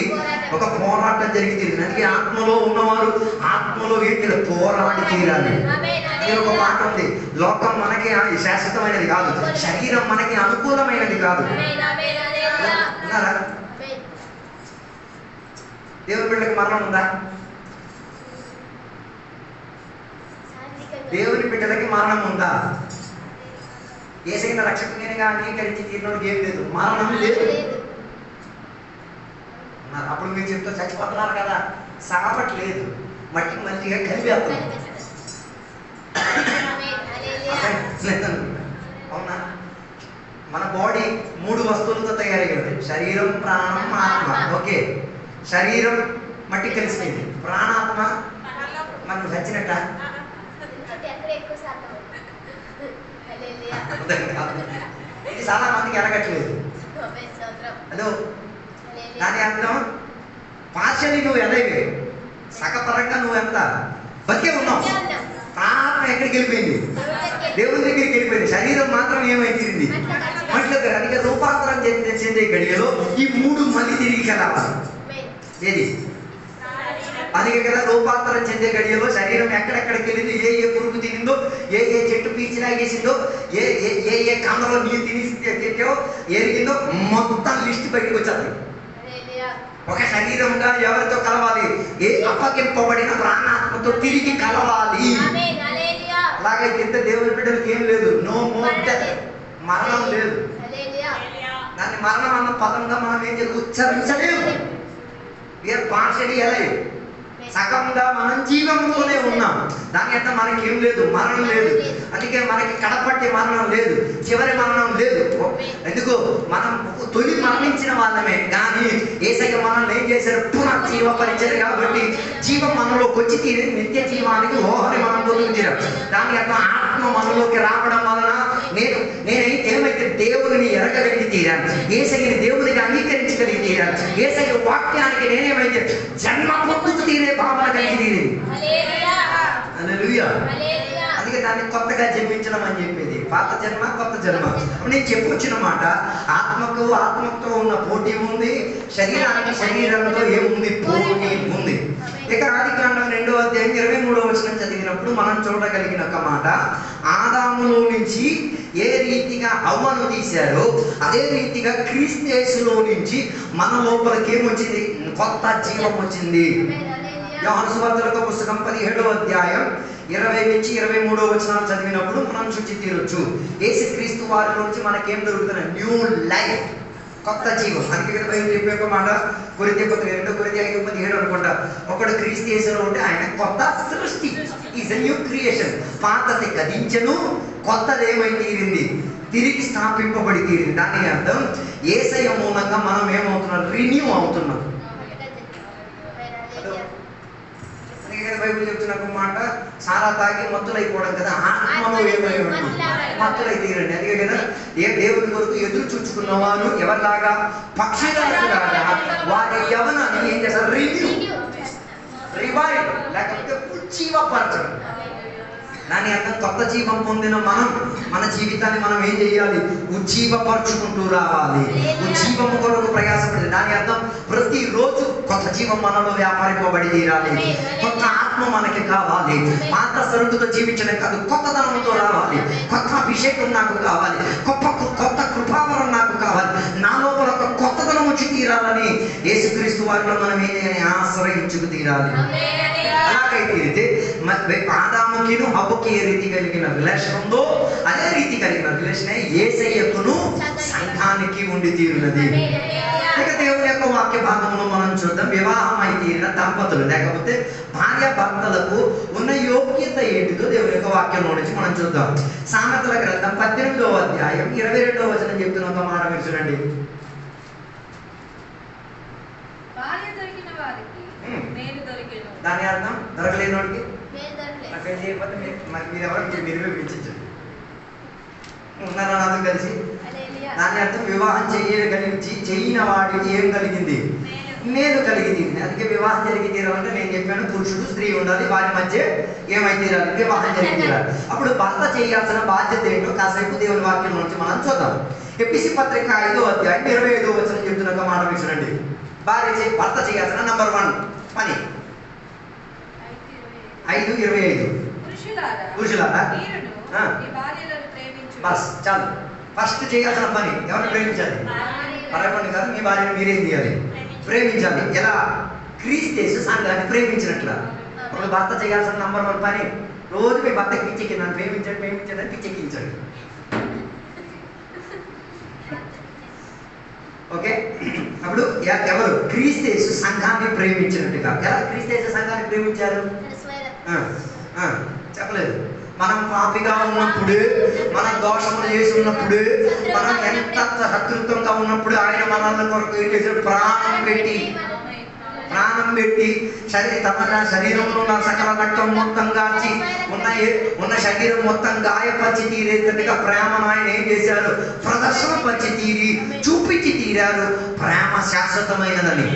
ఒక పోరాటం జరిగి తీరుతుంది. అందుకే ఆత్మలో ఉన్నవారు ఆత్మలో ఏంటి పోరాడి తీరాలి. ఒక మాట ఉంది, లోకం మనకి శాశ్వతమైనది కాదు, శరీరం మనకి అనుకూలమైనది కాదు. దేవుని బిడ్డకి మరణం ఉందా? దేవుని బిడ్డలకి మరణం ఉందా? యేసయ్యను రక్షకునిగా అంగీకరించి తీరినోడికి ఏం లేదు, మరణం లేదు. అప్పుడు మీరు చెప్తే చచ్చిపోతున్నారు కదా, సావట్లేదు, మట్టికి మంచిగా కలిపేస్తున్నారు. అవునా? మన బాడీ 3 వస్తువులతో తయారయ్యేది, శరీరం, ప్రాణం, ఆత్మ. ఓకే, శరీరం మట్టి కలిసిపోయింది, ప్రాణాత్మ మనం చచ్చినట్ట. ఇది చాలా మందికి ఎరగట్లేదు. అదో దాని అర్థం పార్షలి నువ్వు ఎదవే, సగపరంగా నువ్వు ఎంత బతికే ఉన్నావు. ప్రాణాత్మ ఎక్కడికి వెళ్ళిపోయింది, దేవుని దగ్గరికి వెళ్ళిపోయింది. శరీరం మాత్రం ఏమైపోయింది, మట్టిలో. అందుకే రూపాంతరం చెందే గడియలో ఈ 3 మళ్ళీ తిరిగి కలవాలి. ఏది అందుకే కదా రూపాంతరం చెందే గడియలో శరీరం ఎక్కడెక్కడికి వెళ్ళిందో, ఏ పురుగు తినిందో, ఏ చెట్టు పీచినా వేసిందో, ఏ కందలో నీళ్ళు తిట్టో ఎరిగిందో మొత్తం లిస్ట్ బయటకు వచ్చేది. ఒక శరీరంగా ఎవరితో కలవాలి, ఏ అప్పగింపబడిన ప్రాణాత్మతో తిరిగి కలవాలి. అలాగైతే దేవుని బిడ్డలకి ఏం లేదు, నో మోర్ డెత్, మరణం లేదు. దాన్ని మరణం అన్న పదంగా మనం ఏం చేయాలి, ఉచ్చరించలేము. పార్షలి అలైవ్, సగంగా మనం జీవంతోనే ఉన్నాం. దాని అర్థం మనకి ఏం లేదు, మరణం లేదు. అందుకే మనకి కడపట్టి మరణం లేదు, చివరి మరణం లేదు. ఎందుకు, మనం తొలి మరణించిన వాళ్ళమే, కానీ యేసయ్య మనల్ని ఏం చేశారు, పునర్జీవపరిచారు. కాబట్టి జీవం మనలోకి వచ్చి తీరి నిత్య జీవానికి ఓహరి మనం పొందుకు తీరాం. దాని అర్థం ఆత్మ మనలోకి రావడం వలన నేనైతే ఏమైతే దేవుడిని ఎరగగలిగి తీరాను, యేసయ్యని దేవుడిని అంగీకరించగలిగి తీరాను, యేసయ్య వాక్యానికి నేనేమైతే జన్మ పొందుకు తీరే భావన కలిగి తీరేది. హల్లెలూయా. అందుకే దాన్ని కొత్తగా జన్మించడం అని చెప్పేది, పాత జన్మ కొత్త జన్మ. నేను చెప్పొచ్చిన మాట, ఆత్మకు ఆత్మతో ఉన్న పోటీ ఉంది, శరీరానికి శరీరంతో ఏముంది, పోటీ ఉంది. ఇక ఆదికాండం 2వ అధ్యాయం 23వ వచనం చదివినప్పుడు మనం చూడగలిగిన ఒక మాట, ఆదాములో నుంచి ఏ రీతిగా అవ్వను తీశారో అదే రీతిగా క్రీస్తు యేసులో నుంచి మన లోపలికి ఏమొచ్చింది, కొత్త జీవం వచ్చింది. యోహాను సువార్త పుస్తకం 17వ అధ్యాయం 20 నుంచి 23వ వచనాలు చదివినప్పుడు మనం చూచి తీరొచ్చు. యేసుక్రీస్తు వారి నుంచి మనకేం దొరుకుతుంది? న్యూ లైఫ్, కొత్త జీవం. అందుకే కదా బైబిల్ చెప్పే ఒక మాట, కొరింథీ పత్రిక 2 కొరింథీ 5:17 అనుకుంటా, ఒకడు క్రీస్తు యేసులో ఉంటే ఆయన కొత్త సృష్టి, ఈజ్ ఎ న్యూ క్రియేషన్. పాతది గతించెను, కొత్తది ఏమై తీరింది? తిరిగి స్థాపింపబడి తీరింది. దాని అర్థం యేసయ్య మూలంగా మనం ఏమవుతున్నాం? రిన్యూ అవుతున్నాం. బైబిల్ చెప్తున్న ఒక మాట, సారా తాగి మత్తులైపోవడం కదా, ఆత్మలో ఏమై మత్తులై తీరండి. అందుకే కదా దేవుని కొరకు ఎదురు చూచుకున్నవారు ఎవరిలాగా? పక్షిరాజులాగా వారి యవనాన్ని ఏం చేస్తారు? రిన్యూ, రివైవ్, లేకపోతే ఉజ్జీవపరచడం. దాని అర్థం కొత్త జీవం పొందిన మనం మన జీవితాన్ని మనం ఏం చేయాలి? ఉజ్జీవపరచుకుంటూ రావాలి, ఉజ్జీవం కొరకు ప్రయాసపడి. దాని అర్థం ప్రతిరోజు కొత్త జీవం మనలో వ్యాపారింపబడి తీరాలి. కొత్త ఆత్మ మనకి కావాలి. పాత సరుకుతో జీవించడం కాదు, కొత్తదనంతో రావాలి. కొత్త అభిషేకం నాకు కావాలి, కొత్త కృపావరం నాకు కావాలి. నా లోపల ఒక కొత్తదనం వచ్చి తీరాలని యేసుక్రీస్తు వారిలో మనం ఏం చేయాలి? ఆశ్రయించుకు తీరాలి. అలాగైతే ఆదాముకిను హవ్వకి ఏ రీతి కలిగిన రిలేషన్ ఉందో అదే రీతి కలిగిన రిలేషన్ యేసయ్యకును సంఘానికి ఉండి తీరున్నది. ఇక దేవుని యొక్క వాక్య భాగంలో మనం చూద్దాం. వివాహం అయి తీరిన దంపతులు లేకపోతే భార్య భర్తలకు ఉన్న యోగ్యత ఏంటిదో దేవుని యొక్క వాక్యంలో నుంచి మనం చూద్దాం. సామెతల గ్రంథం 18వ అధ్యాయం 22వ వచనం చెప్తున్న ఒక మాట మీరు చూడండి. దాని అర్థం దొరకలేనోడికి నాకేం చేయకపోతే మీరు ఎవరు మీరే పెంచండి ఉన్నారా నాతో కలిసి. దాని అర్థం వివాహం చేయని వాడికి ఏం కలిగింది? మేలు కలిగింది. అందుకే వివాహం జరిగి తీరాలంటే నేను చెప్పాను, పురుషుడు స్త్రీ ఉండాలి, వారి మధ్య ఏమైతే తీరాలి? వివాహం జరిగి తీరాలి. అప్పుడు భర్త చేయాల్సిన బాధ్యత ఏంటో కాసేపు దేవుని వాక్యం నుంచి మనం చూద్దాం. ఎఫెసీ పత్రిక 5వ అధ్యాయం 25వ వచనం చెప్తున్న ఒక మాట వినండి. భర్త చేయాల్సిన నంబర్ 1 పని 5:25. పురుషులారా బస్ చాలు. ఫస్ట్ చేయాల్సిన పని ఎవరిని ప్రేమించాలి? పరపని కాదు, మీ భార్యను మీరేం చేయాలి? ప్రేమించాలి. ఎలా? క్రీస్తు యేసు సంఘాన్ని ప్రేమించినట్ల. అప్పుడు భర్త చేయాల్సిన నంబర్ 1 పని రోజు మీ భర్తకి పిచ్చెక్కి నన్ను ప్రేమించండి అని పిచ్చెక్కించండి. ఓకే, అప్పుడు ఎవరు? క్రీస్తు యేసు సంఘాన్ని ప్రేమించినట్టుగా. ఎలా క్రీస్తు యేసు సంఘాన్ని ప్రేమించారు? చెప్పలేదు. మనం పాపిగా ఉన్నప్పుడు, మనం దోషములు చేసి ఉన్నప్పుడు, మనం ఎంత శత్రుత్వంగా ఉన్నప్పుడు ఆయన మనల్ని కొరకు ఏం చేశాడు? ప్రాణం పెట్టి తమ శరీరంలో ఉన్న సకల రక్తం మొత్తం గాచి ఉన్న శరీరం మొత్తం గాయపరిచి తీరేటట్టుగా ప్రేమను ఆయన ఏం చేశారు? ప్రదర్శన పరిచి తీరి చూపించి తీరారు. ప్రేమ శాశ్వతమైనదని.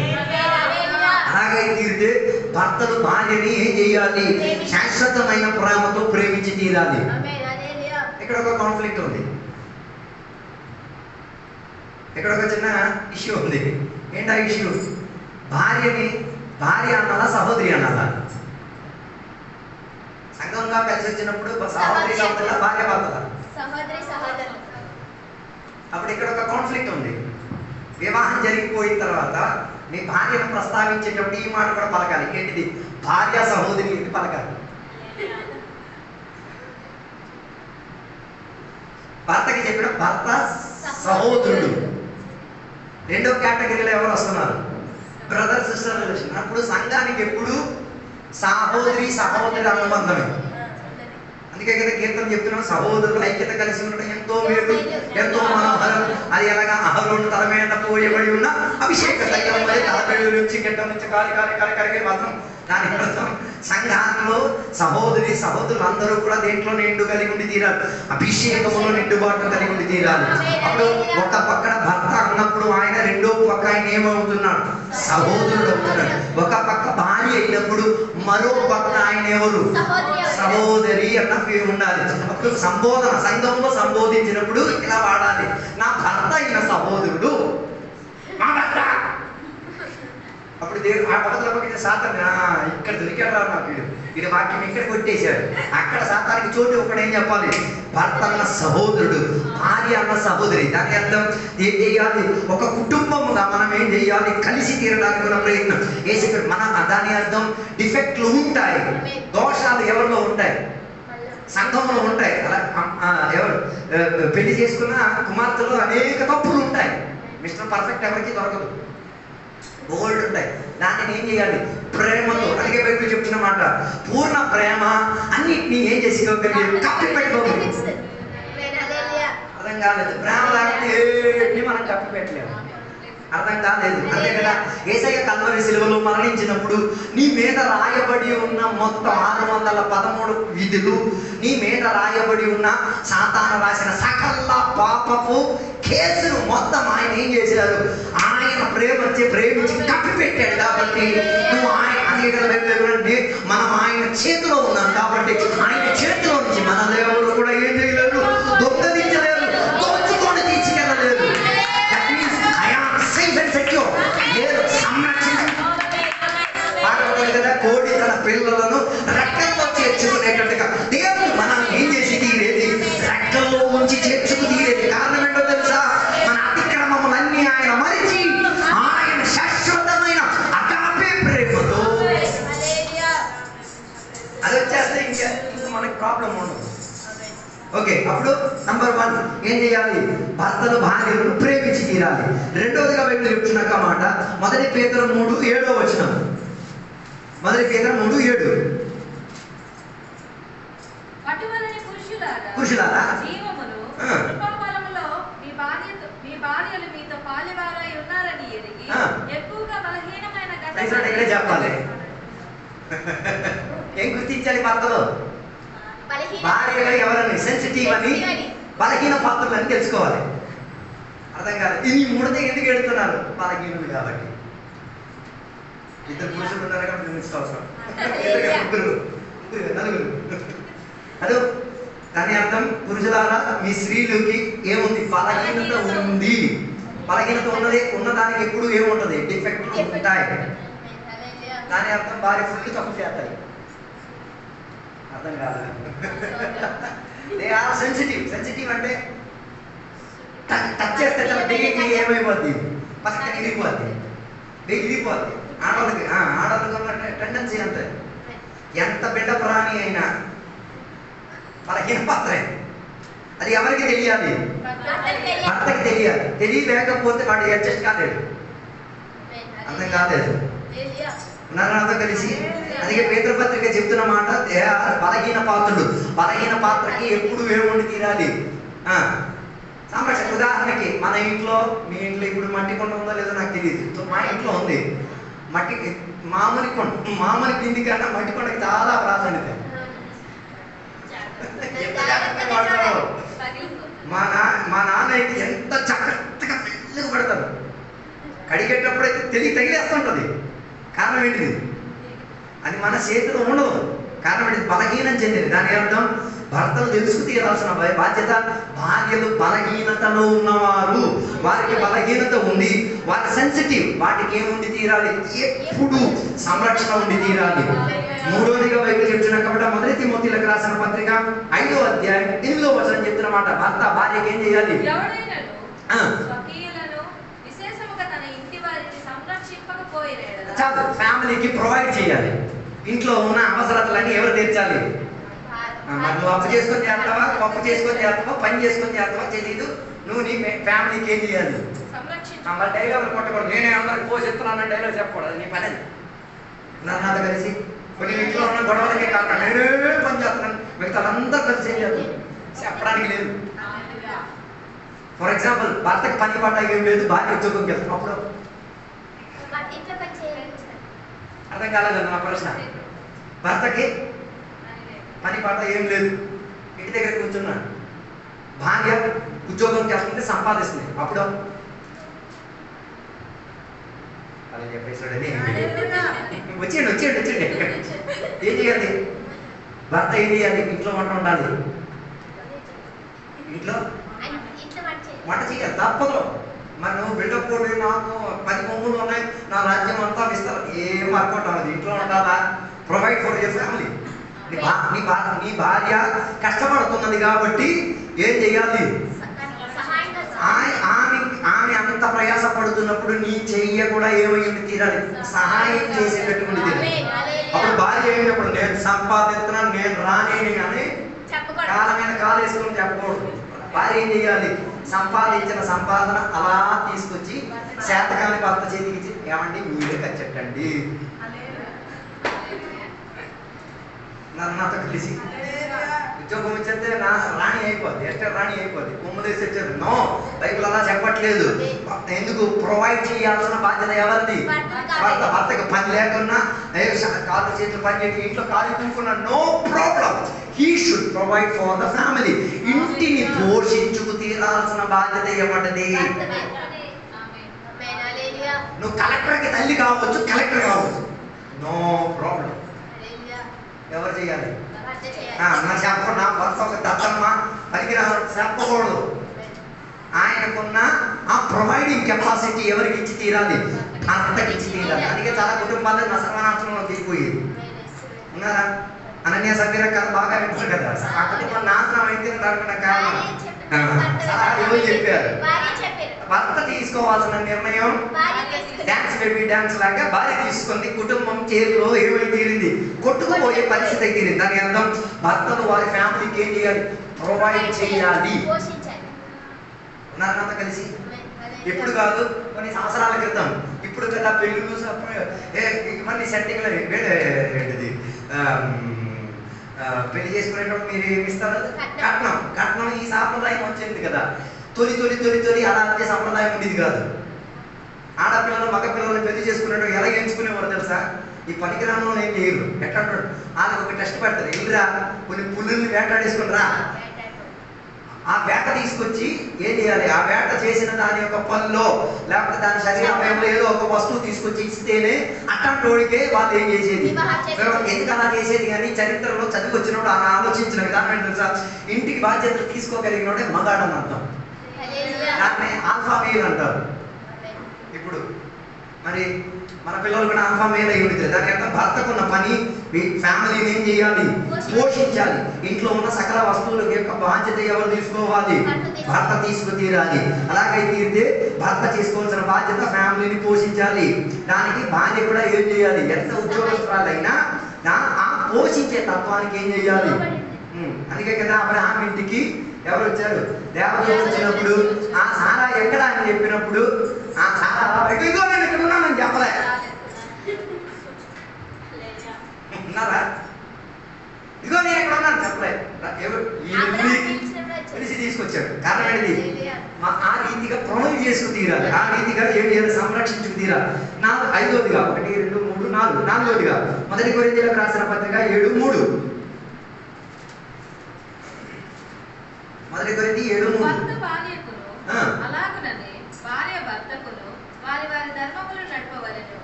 అలాగే తీరితే భర్తలు భార్యని ఏం చేయాలి? శాశ్వతమైన ప్రేమతో ప్రేమించి తీరాలి. ఇక్కడ ఒక కాన్ఫ్లిక్ట్ ఉంది, ఇక్కడ ఒక చిన్న ఇష్యూ ఉంది. ఏంటా ఇష్యూ? భార్య అనాలా, సహోదరి అనాలా? సంఘంగా కలిసి వచ్చినప్పుడు సహోదరి సహోదరుల, భార్య భర్తల. అప్పుడు ఇక్కడ ఒక కాన్ఫ్లిక్ట్ ఉంది. వివాహం జరిగిపోయిన తర్వాత మీ భార్యను ప్రస్తావించేటప్పుడు ఈ మాట కూడా పలకాలి. ఏంటిది? భార్య సహోదరి ఏంటి పలకాలి. భర్తకి చెప్పిన భర్త సహోదరుడు. రెండో కేటగిరీలో ఎవరు వస్తున్నారు? Brother sister relation. అప్పుడు సంఘానికి ఎప్పుడు సహోదరి అనుబంధమే. అందుకే కదా కీర్తన చెప్తున్నాం, సహోదరులు ఐక్యత కలిసి ఉండడం ఎంతో మేలు, ఎంతో మనోహరం. అది ఎలాగా? అహరోను తల మీద పోయబడి ఉన్న అభిషేక తైలం తలపేడు నుంచి గిడ్డ నుంచి కాలి మాత్రం. దాని అర్థం సంఘాలలో సహోదరులు అందరూ కూడా దేంట్లో నిండు కలిగి ఉండి తీరాలి, అభిషేకములో నిండుబాటు కలిగి ఉండి తీరాలి. అప్పుడు ఒక పక్కన భర్త అన్నప్పుడు ఆయన రెండో పక్క ఆయన ఏమవుతున్నాడు? సహోదరుడు అవుతున్నాడు. ఒక పక్క భార్య అయినప్పుడు మరో పక్క ఆయన ఎవరు? సహోదరి అన్న పేరు ఉండాలి. అప్పుడు సంబోధన సంఘంలో సంబోధించినప్పుడు ఇలా వాడాలి, నా భర్త అయిన సహోదరుడు మా భర్త. అప్పుడు దేవుడు ఆ పదవుల సాతాను ఇక్కడ దొరికాడు రా నాకు, ఇది వాక్యం ఇక్కడ కొట్టేశాడు. అక్కడ సాతానికి చోటు ఒకడు ఏం చెప్పాలి? భర్త అన్న సహోదరుడు, భార్య అన్న సహోదరి. దాని అర్థం ఏం చేయాలి? ఒక కుటుంబముగా మనం ఏం చేయాలి? కలిసి తీరడానికి ఉన్న ప్రయత్నం ఏసి. మన దాని అర్థం డిఫెక్ట్లు ఉంటాయి, దోషాలు ఎవరిలో ఉంటాయి? సంఘంలో ఉంటాయి. అలా ఎవరు పెళ్లి చేసుకున్న కుమార్తెలో అనేక తప్పులు ఉంటాయి. మిస్టర్ పర్ఫెక్ట్ ఎవరికి దొరకదు, బోల్డ్ ఉంటాయి. దాన్ని ఏం చేయాలి? ప్రేమతో. అందుకే బైబిల్ చెప్తున్న మాట, పూర్ణ ప్రేమ అన్నిటినీ ఏం చేసి కప్పి పెట్టుకోవాలి. అర్థం కాలేదు. ప్రేమ లేకపోతే మనం కప్పి పెట్టలేము. అర్థం కాలేదు. అంతే కదా. యేసయ్య కల్వరి శిలువలో మరణించినప్పుడు నీ మీద రాయబడి ఉన్న మొత్తం 613 విధులు, నీ మీద రాయబడి ఉన్న సాతాను రాసిన సకల పాపపు కేసులు మొత్తం ఆయన ఏం చేశారు? ఆయన ప్రేమించి కప్పి పెట్టాడు. కాబట్టి నువ్వు ఆయన అదే మనం ఆయన చేతిలో ఉన్నాం. కాబట్టి ఆయన చేతిలో నుంచి మన దేవుడు కూడా ఏం చేయలేరు, దొంగలించలేరు, దోచుకొని తీసుకెళ్ళలేరు. కదా కోడి తన పిల్లలను రెక్కల్లో చేర్చుకునేటట్టుగా దేవుడు మనం ఏం చేసి తీరేది? రెక్కల్లో ఉంచి చేర్చుకు తీరేది. కారణం ఏంటో తెలుసా? మన అతిక్రమములన్నీ ఆయన మరిచి ఆయన శాశ్వతమైన అగాపే ప్రేమతో అది వచ్చేస్తే ఇంకా మనకి ప్రాబ్లం ఉండదు. ఓకే, అప్పుడు నంబర్ 1 ఏం చేయాలి? భర్తలు భార్యలను ప్రేమించి తీరాలి. రెండవదిగా బైబిల్ చెప్తున్న మాట 1 పేతురు 3:7 వచనం. 1 పేతురు 3:7. పురుషులారా జీవమును కృపాబలములో మీ భార్యలు మీతో పాలివారై ఉన్నారని ఎరిగి ఎక్కువగా బలహీనమైన ఇక్కడే చెప్పాలి. ఏం గుర్తించాలి? భర్తలు భార్యగా ఎవరని? సెన్సిటివ్ అని, బలహీన పాత్రలని తెలుసుకోవాలి. అర్థం కాదు. ఈ 3 ఎందుకు ఎడుతున్నారు? బలహీనులు కాబట్టి. 2 పురుషులు ఉన్నారు కాబట్టి అవసరం. 4 అదో దాని అర్థం పురుషులారా మీ స్త్రీలకి ఏముంది? బలహీనత ఉంది. బలహీనత ఉన్నదానికి ఎప్పుడు ఏముంటది? డిఫెక్ట్లు ఉంటాయి. దాని అర్థం భార్య ఫుల్ తప్పు చేస్తాయి. అర్థం కాదు. They are sensitive. సెన్సిటివ్ అంటే టచ్ చేస్తే ఏమైపోద్ది? పక్కన ఇరిగిపోద్ది. ఇరిగిపోద్ది. ఆడవాళ్ళకి ఉన్న టెండెన్సీ అంతే. ఎంత బిడ్డ ప్రాణి అయినా బలహీన పాత్ర. అది ఎవరికి తెలియాలి? భర్తకి తెలియాలి. తెలియలేకపోతే వాడు అడ్జస్ట్ కాలేడు. అర్థం కాలేదు. ఉన్నారో కలిసి. అందుకే పేతురు పత్రిక చెప్తున్న మాట, బలహీన పాత్రుడు. బలహీన పాత్రకి ఎప్పుడు ఏముండి తీరాలి? సంరక్షణ. ఉదాహరణకి మన ఇంట్లో, మీ ఇంట్లో ఇప్పుడు మట్టి కొండ ఉందో లేదో నాకు తెలియదు. మా ఇంట్లో ఉంది మట్టి. మామూలు కింది కన్నా మట్టి కొండకి చాలా ప్రాధాన్యత. మా నాన్న అయితే ఎంత చక్కగా మెల్లగా పడతారు. కడిగేటప్పుడు అయితే తగిలేస్తుంటది. కారణం ఏంటిది? అది మన చేతిలో ఉండదు. కారణం ఏంటి? బలహీనం చెందింది. దాని అర్థం భర్తలు తెలుసుకు తీరాల్సిన బాధ్యత. భార్యలు బలహీనతలో ఉన్నవారు, వారికి బలహీనత ఉంది, వారి సెన్సిటివ్. వాటికి ఏముండి తీరాలి? ఎప్పుడు సంరక్షణ ఉండి తీరాలి. 3వదిగా బైబిల్ చెప్తున్నా కాబట్టి 1 తిమోతిలకు రాసిన పత్రిక 5వ అధ్యాయం 8వ వచనం చెప్తున్న మాట, భర్త భార్యకి ఏం చేయాలి? చాలు, ఫ్యామిలీకి ప్రొవైడ్ చేయాలి. ఇంట్లో ఉన్న అవసరాలన్నీ ఎవరు తీర్చాలి? మరి నువ్వు అప్పు చేసుకొని చేస్తావా, పప్పు చేసుకొని చేస్తావా, పని చేసుకొని చేస్తావా తెలీదు. నువ్వు నీ ఫ్యామిలీకి ఏం చేయాలి? మరి డైలాగులు కొట్టకూడదు. నేనే అందరికి పోషిస్తున్నాను డైలాగ్ చెప్పకూడదు. నీ పని నాతో కలిసి కొన్ని ఇంట్లో ఉన్న గొడవలకే కాకుండా నేనే పని చేస్తున్నాను, మిగతా అందరూ కలిసి ఏం చేస్తాను చెప్పడానికి లేదు. ఫర్ ఎగ్జాంపుల్, భర్తకి పని పాట ఏం లేదు, భార్య ఉద్యోగంకి వెళ్తాం. అప్పుడు అర్థం కాలేదు నా ప్రశ్న. భర్తకి పని పాట ఏం లేదు, ఇంటి దగ్గర కూర్చున్నాడు. భార్య ఉద్యోగం చేస్తుంటే సంపాదిస్తుంది. అప్పుడు అలా చెప్పేసాడని వచ్చేయండి ఏం చేయాలి? భర్త ఏం చేయాలి? ఇంట్లో వంట ఉండాలి. ఇంట్లో వంట చేయాలి, తప్పదు. మరి నువ్వు బిల్డప్ కూడా నాకు 10 కొమ్ములు ఉన్నాయి, నా రాజ్యం అంతా ఇస్తారు, ఏం వర్కౌట్ అవ్వదు. ఇంట్లో ఉండాలా? Provide for your family. నీ భార్య కష్టపడుతున్నది కాబట్టి ఏం చేయాలి? ప్రయాస పడుతున్నప్పుడు నీ చెయ్య కూడా ఏమైంది తీరాలి, సహాయం చేసేటటువంటి తీరాలి. అప్పుడు భార్య అయినప్పుడు నేను సంపాదిస్తున్నాను, నేను రానేని అని కాళ్ళ మీద కాలు వేసుకొని చెప్పకూడదు. భార్య ఏం చేయాలి, సంపాదించిన సంపాదన అలా తీసుకొచ్చి శాతకాన్ని భర్త చేతికి ఇచ్చి, ఏమండి మీరే ఖర్చెట్టండి నాతో కలిసి. ఉద్యోగం వచ్చేస్తే నా రాణి అయిపోద్ది, ఎస్టర్ రాణి అయిపోద్ది, కొమ్ములేసి వచ్చేది. నో, బైబిల్ అలా చెప్పట్లేదు. ఎందుకు? ప్రొవైడ్ చేయాల్సిన బాధ్యత ఎవరిది? భర్త. భర్తకి పని లేకున్నా కాళ్ళు చేతులు పని చేసి ఇంట్లో కాలు కూకున్నా no problem, he should provide for the family. ఇంటిని పోషించుకు తీరాల్సిన బాధ్యత ఏమంటది? నువ్వు కలెక్టర్కి తల్లి కావచ్చు, కలెక్టర్ కావచ్చు, నో ప్రాబ్లం. ఎవరు చేయాలి? నా చెప్ప నా భర్త ఒక దత్తమ్మ పనికిరాదు చెప్పకూడదు. ఆయనకున్న ఆ ప్రొవైడింగ్ కెపాసిటీ ఎవరికి ఇచ్చి తీరాలి? భర్తకి ఇచ్చి తీరాలి. అందుకే చాలా కుటుంబాలు సర్వనాశనంలో దిగిపోయేది. ఉన్నారా? అనన్య సభ్యుల కథ బాగా వింటారు కదా. ఆ కుటుంబం నాశనం అయితే దానికి కారణం ఎవరు చెప్పారు? భర్త తీసుకోవాల్సిన నిర్ణయం డాన్స్ బేబీ డాన్స్ లాగా భార్య తీసుకుంది. కుటుంబం చేతిలో ఏమై తీరింది? కొట్టుకుపోయే పరిస్థితి అయితే తీరింది. దాని అర్థం భర్తను వారి ఫ్యామిలీకి ఏం చేయాలి? ప్రొవైడ్ చేయాలి. ఉన్నారంతా కలిసి. ఎప్పుడు కాదు, కొన్ని సంవత్సరాల క్రితం. ఇప్పుడు కదా పెళ్ళిళ్ళు ఇవన్నీ సెట్టింగ్లు ఏంటిది, పెళ్లి చేసుకునేటప్పుడు మీరు ఏమి ఇస్తారు? కట్నం. కట్నం ఈ సాంప్రదాయం వచ్చింది కదా. తొలి తొలి తొలి తొలి అలాంటి సంప్రదాయం ఉండేది కాదు. ఆడపిల్లలు మగ పిల్లలు పెళ్లి చేసుకునేటప్పుడు ఎలా ఎంచుకునేవారు తెలుసా? ఈ పనికిరామంలో ఏం చేయరు. ఎట్లా వాళ్ళకి ఒక టెస్ట్ పెడతారు, వెళ్ళిరా కొన్ని పుల్లుల్ని వేటాడేసుకుని రా. ఆ వేట తీసుకొచ్చి ఏం చేయాలి? ఆ వేట చేసిన దాని యొక్క పనిలో లేకపోతే దాని శరీరంలో ఏదో ఒక వస్తువు తీసుకొచ్చి ఇస్తేనే అట్లాంటి వాడికే వాళ్ళు ఏం చేసేది. ఎందుకు అలా చేసేది కానీ చరిత్రలో చదివి వచ్చినప్పుడు అలా ఆలోచించిన విధానం ఏంటి తెలుసా? ఇంటికి బాధ్యతలు తీసుకోగలిగినోడే మగాడని అర్థం. దాన్ని ఆల్ఫా మేల్ అంటారు. ఇప్పుడు మరి మన పిల్లలు కూడా ఆల్ఫా మేల్ అయి ఉంటుంది. దాని అర్థం భర్తకున్న పని ఫ్యామిలీని ఏం చేయాలి? పోషించాలి. ఇంట్లో ఉన్న సకల వస్తువుల యొక్క బాధ్యత ఎవరు తీసుకోవాలి? భర్త తీసుకు తీరాలి. అలాగే తీరితే భర్త చేసుకోవాల్సిన బాధ్యత ఫ్యామిలీని పోషించాలి. దానికి భార్య కూడా ఏం చేయాలి? ఎంత ఉద్యోగస్తురాలైనా ఆ పోషించే తత్వానికి ఏం చేయాలి? అందుకే కదా అబ్రహాం ఇంటికి ఎవరు వచ్చారు? దేవదూత వచ్చినప్పుడు ఆ సారా ఎక్కడ అని చెప్పినప్పుడు ఆ సారా ఇదిగో నేను ఇక్కడ ఉన్నానని చెప్పలే. ఉన్నారా? ఇదిగో నేను ఎక్కడ ఉన్నాను చెప్పలే. పిలిచి తీసుకొచ్చాడు. కారణం ఏంటి? ఆ రీతిగా ప్రొవైడ్ చేసుకు తీరాలి. ఆ రీతిగా ఏం చేయాలి? సంరక్షించుకు తీరాలి. 5వదిగా 1 2 3 4 4వదిగా 1 కొరింథీయులకు రాసిన పత్రిక 7:3. 1 కొరింథీ 7:3.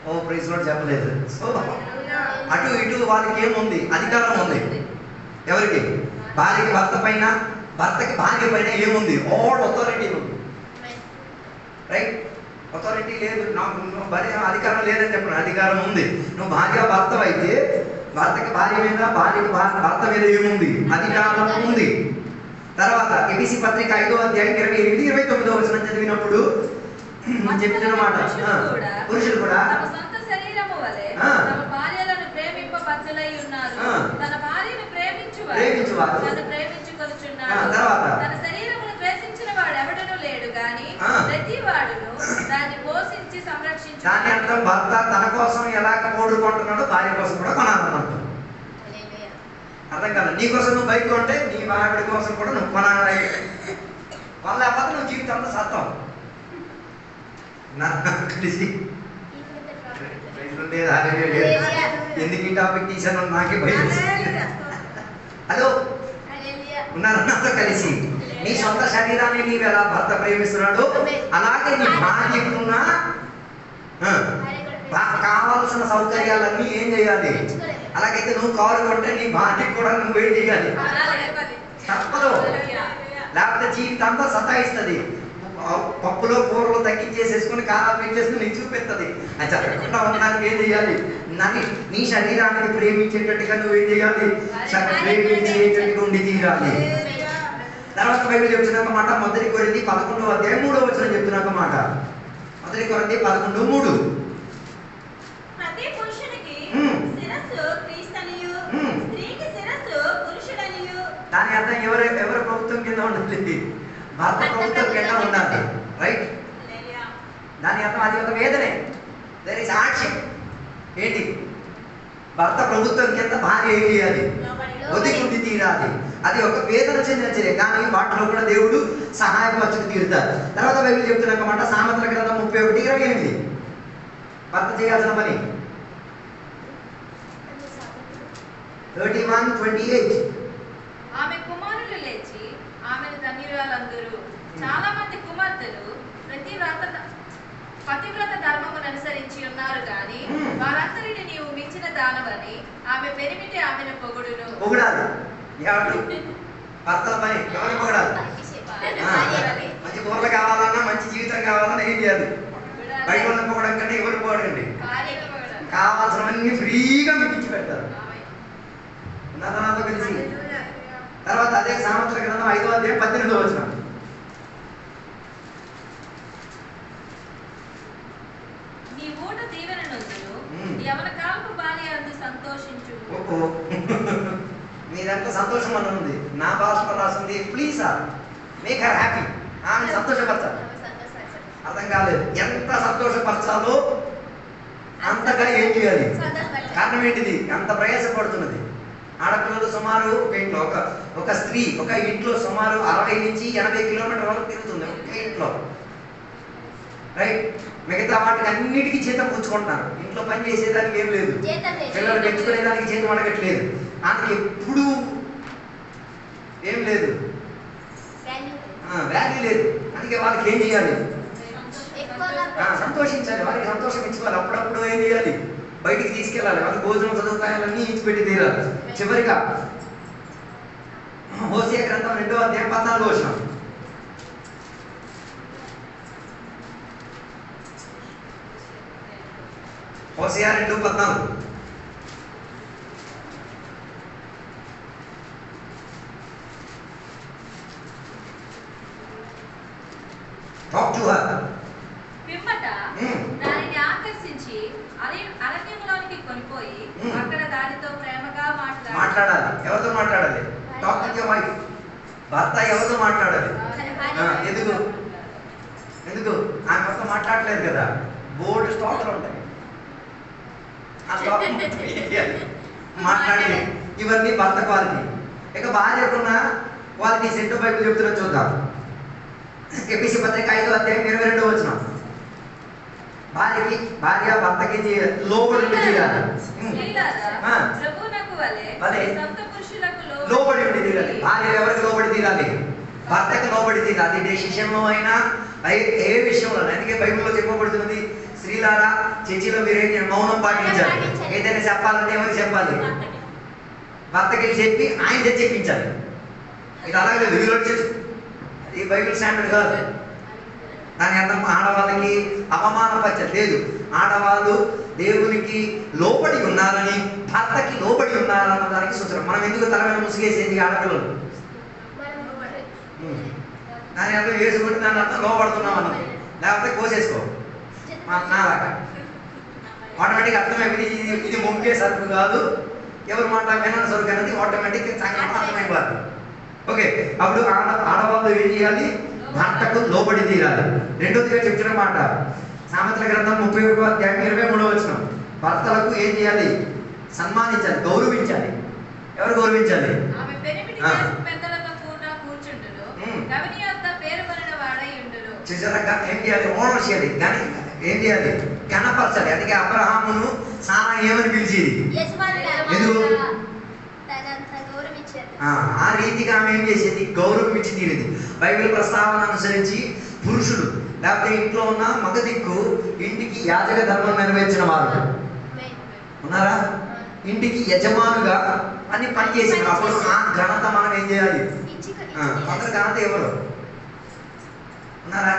ఓ ప్రైజ్ లార్డ్ చెప్పలేదు. సో అటు ఇటు వాళ్ళకి ఏముంది? అధికారం ఉంది. ఎవరికి? భార్యకి భర్త పైన, భర్తకి భార్య పైన ఏముంది? ఆల్ అథారిటీ ఉంది. రైట్? అథారిటీ లేదు, నాకు భార్య అధికారం లేదని చెప్పిన అధికారం ఉంది. నువ్వు భార్య భర్త అయితే భర్తకి భార్య మీద, భార్యకి భర్త మీద ఏముంది? అధికారం ఉంది. తర్వాత ఎబిసి పత్రిక 5వ అధ్యాయం 28, 29వ వచనం చదివినప్పుడు చెప్తున్న మాట, పురుషులు కూడా దాని అర్థం భర్త తన కోసం ఎలా కోరుకుంటున్నాడో భార్య కోసం కూడా కొనాలన్నట్టు. అర్థం కాదు. నీ కోసం నువ్వు బైక్ కొంటే నీ ఆవిడ కోసం కూడా నువ్వు కొనాలి. కొనలేకపోతే నువ్వు జీవితంలో సత్వం. ఎందుకు ఈ టాపిక్ తీసాను నాకే భయం. హలో, ఉన్నారు నాతో కలిసి. నీ సొంత శరీరాన్ని నీవు ఎలా భర్త ప్రేమిస్తున్నాడు అలాగే నీ భార్యకున్న కావాల్సిన సౌకర్యాలన్నీ ఏం చేయాలి? అలాగైతే నువ్వు కారు కొంటే నీ భార్యకు కూడా నువ్వేం చేయాలి? తప్పదు. లేకపోతే జీవితంతో సతాయిస్తుంది. పప్పులో కూరలో తగ్గించేసేసుకుని కారాలు పెట్టేసుకుని నీకు చూపిస్తుంది. అది చెప్పకుండా ఉండడానికి ఏం చేయాలి? నీ శరీరాన్ని ప్రేమించేటట్టుగా నువ్వేం చేయాలి? ప్రేమించేటట్టుగా ఉండి తీరాలి. తర్వాత బైబిల్ చెప్తున్న మాట 1 కొరింథీ 11వ అధ్యాయం 3వ వచనం చెప్తున్న మాట. మొదటి కొరింథీ 11:3. ప్రతి పురుషునికి శిరస్సు క్రీస్తనియు, స్త్రీకి శిరస్సు పురుషుడనియు. దాని అర్థం ఎవరు ప్రభుత్వం కింద ఉండాలి? భర్త ప్రభుత్వం కింద ఉండాలి. రైట్? దాని అర్థం అది ఒక వేదనే. There is hardship. ఏంటి? భర్త ప్రభుత్వం కింద భార్య ఏం చేయాలి? ఒదిగుండి తీరాలి. అది ఒక వేదన చెందిన చర్య, కానీ వాటిలో కూడా దేవుడు సహాయపరచుకు తీరుతారు. తర్వాత బైబిల్ చెప్తున్నమాట సామెతల గ్రంథం 31:28 భర్త చేయాల్సిన పని. 31:28. ఆమె కుమారులు లేచి ఆమెను ధన్యురాలందరూ. చాలా మంది కుమార్తెలు పతివ్రత ధర్మమును అనుసరించి ఉన్నారు గాని వారందరిని నీవు మించిన దానవని ఆమె పెరిమిటి ఆమెను పొగుడును. పొగడాలి. భర్తల పని ఎవరిని పొగడాలి? మంచి కూరలు కావాలన్నా, మంచి జీవితం కావాలన్నా ఏం చేయాలి? బయట వాళ్ళని పొగడం కంటే ఎవరు పొగడండి? కావాల్సినవన్నీ ఫ్రీగా మిగించి పెడతారు. నాతో కలిసి తర్వాత అదే సామెతల గ్రంథం 5:18. నీ ఊట దీవెన నొందును, యవన కాలపు బాల్య అందు సంతోషించు. మీదంతా సంతోషం అని ఉంది. నా భాషలో రాసింది please sir make her happy. ఆమె సంతోషపరచాలి. అర్థం కాలేదు. ఎంత సంతోషపరచాలో అంతగా ఏం చేయాలి? కారణం ఏంటిది? అంత ప్రయాసపడుతున్నది. ఆడపిల్లలు సుమారు ఒక స్త్రీ ఒక ఇంట్లో సుమారు 60 నుంచి 80 కిలోమీటర్ల వరకు తిరుగుతుంది ఒక ఇంట్లో. రైట్? మిగతా వాటికి అన్నిటికీ జీతం పుచ్చుకుంటున్నారు. ఇంట్లో పని చేసేదానికి ఏం లేదు, పిల్లలు పెంచుకునేదానికి జీతం అడగట్లేదు. ఆమెకి ఎప్పుడు ఏం లేదు, వాల్యూ లేదు. అందుకే వాళ్ళకి ఏం చేయాలి? సంతోషించాలి. వాళ్ళకి సంతోషం ఇచ్చుకోవాలి. అప్పుడప్పుడు ఏం చేయాలి? బయటికి తీసుకెళ్ళాలి. వాళ్ళకి భోజనం సదుపాయాలన్నీ ఇచ్చిపెట్టి తీరాలి. చివరిగా హోషేయ గ్రంథం 2:14. హోషేయ 2:14. Talk to her. పిమ్మట దానిని ఆకర్షించి అరణ్యంలోనికి కొనిపోయి అక్కడ దానితో ప్రేమగా మాట్లాడాలి. ఎవరితో మాట్లాడాలి? Talk with your wife. భర్త ఎవరితో మాట్లాడాలి? ఎందుకు ఆమె ఎవరితో మాట్లాడలేదు కదా. బోర్డు స్టాక్లు ఉంటాయి. ఆ స్టాక్ మాట్లాడి ఇవన్నీ భర్త క్వాలిటీ. ఇక భార్యకున్న క్వాలిటీ సెంటు బైబిల్ చెప్తున్నా చూద్దాం. ఎఫెసీ పత్రిక 5:22. భార్య భర్తకి లోబడి తీరాలి. లోబడి ఉండి తీరాలి. భార్య ఎవరికి లోబడి తీరాలి? భర్తకు లోబడి తీరాలి. డెసిషన్లో అయినా ఏ విషయంలో. అందుకే బైబిల్లో చెప్పబడుతున్నది, స్త్రీలారా చర్చిలో మీరేం మౌనం పాటించాలి. ఏదైనా చెప్పాలంటే ఎవరికి చెప్పాలి? భర్తకి చెప్పి ఆయన చెప్పించాలి. ఇది అలాగే వీళ్ళు ఈ బైబిల్ స్టాండర్డ్ కాదు. దాని అర్థం ఆడవాళ్ళకి అవమానపరచ లేదు. ఆడవాళ్ళు దేవునికి లోబడి ఉన్నారని, భర్తకి లోబడి ఉన్నారన్న దానికి సూచన. మనం ఎందుకు తల మీద ముసుగేసేది ఆడపిల్లలు? దాని అర్థం వేసుకుంటే దాని అర్థం లోబడుతున్నాం అన్నది. లేకపోతే కోసేసుకో నాలాగా ఆటోమేటిక్ అర్థమైపోయింది. ఇది మొంగే సరుకు కాదు, ఎవరు మాట వినని సరుకు అనేది ఆటోమేటిక్ అర్థమైపోతుంది. ఓకే, అప్పుడు ఆడవాళ్ళు ఏం చేయాలి? భర్తకు లోబడి తీరాలి. రెండోదిగా చెప్తున్న మాట సామెతల గ్రంథం 31:23. భర్తలకు ఏం చేయాలి? సన్మానించాలి, గౌరవించాలి. ఎవరు గౌరవించాలి? ఏం చేయాలి? ఓనర్ చేయాలి. కానీ ఏం చేయాలి? కనపరచాలి. అందుకే అబ్రహామును సారా ఏమని పిలిచేది? ఎందుకు? ఆ రీతిగా ఆమె ఏం చేసేది? గౌరవం ఇచ్చి తీరేది. బైబిల్ ప్రస్తావన అనుసరించి పురుషుడు లేకపోతే ఇంట్లో ఉన్న మగ దిక్కు ఇంటికి యాజక ధర్మం నెరవేర్చిన వారు ఉన్నారా? ఇంటికి యజమానుగా అన్ని పని చేసిన అప్పుడు ఆ ఘనత మనం ఏం చేయాలి? అందరు ఘనత ఎవరు ఉన్నారా?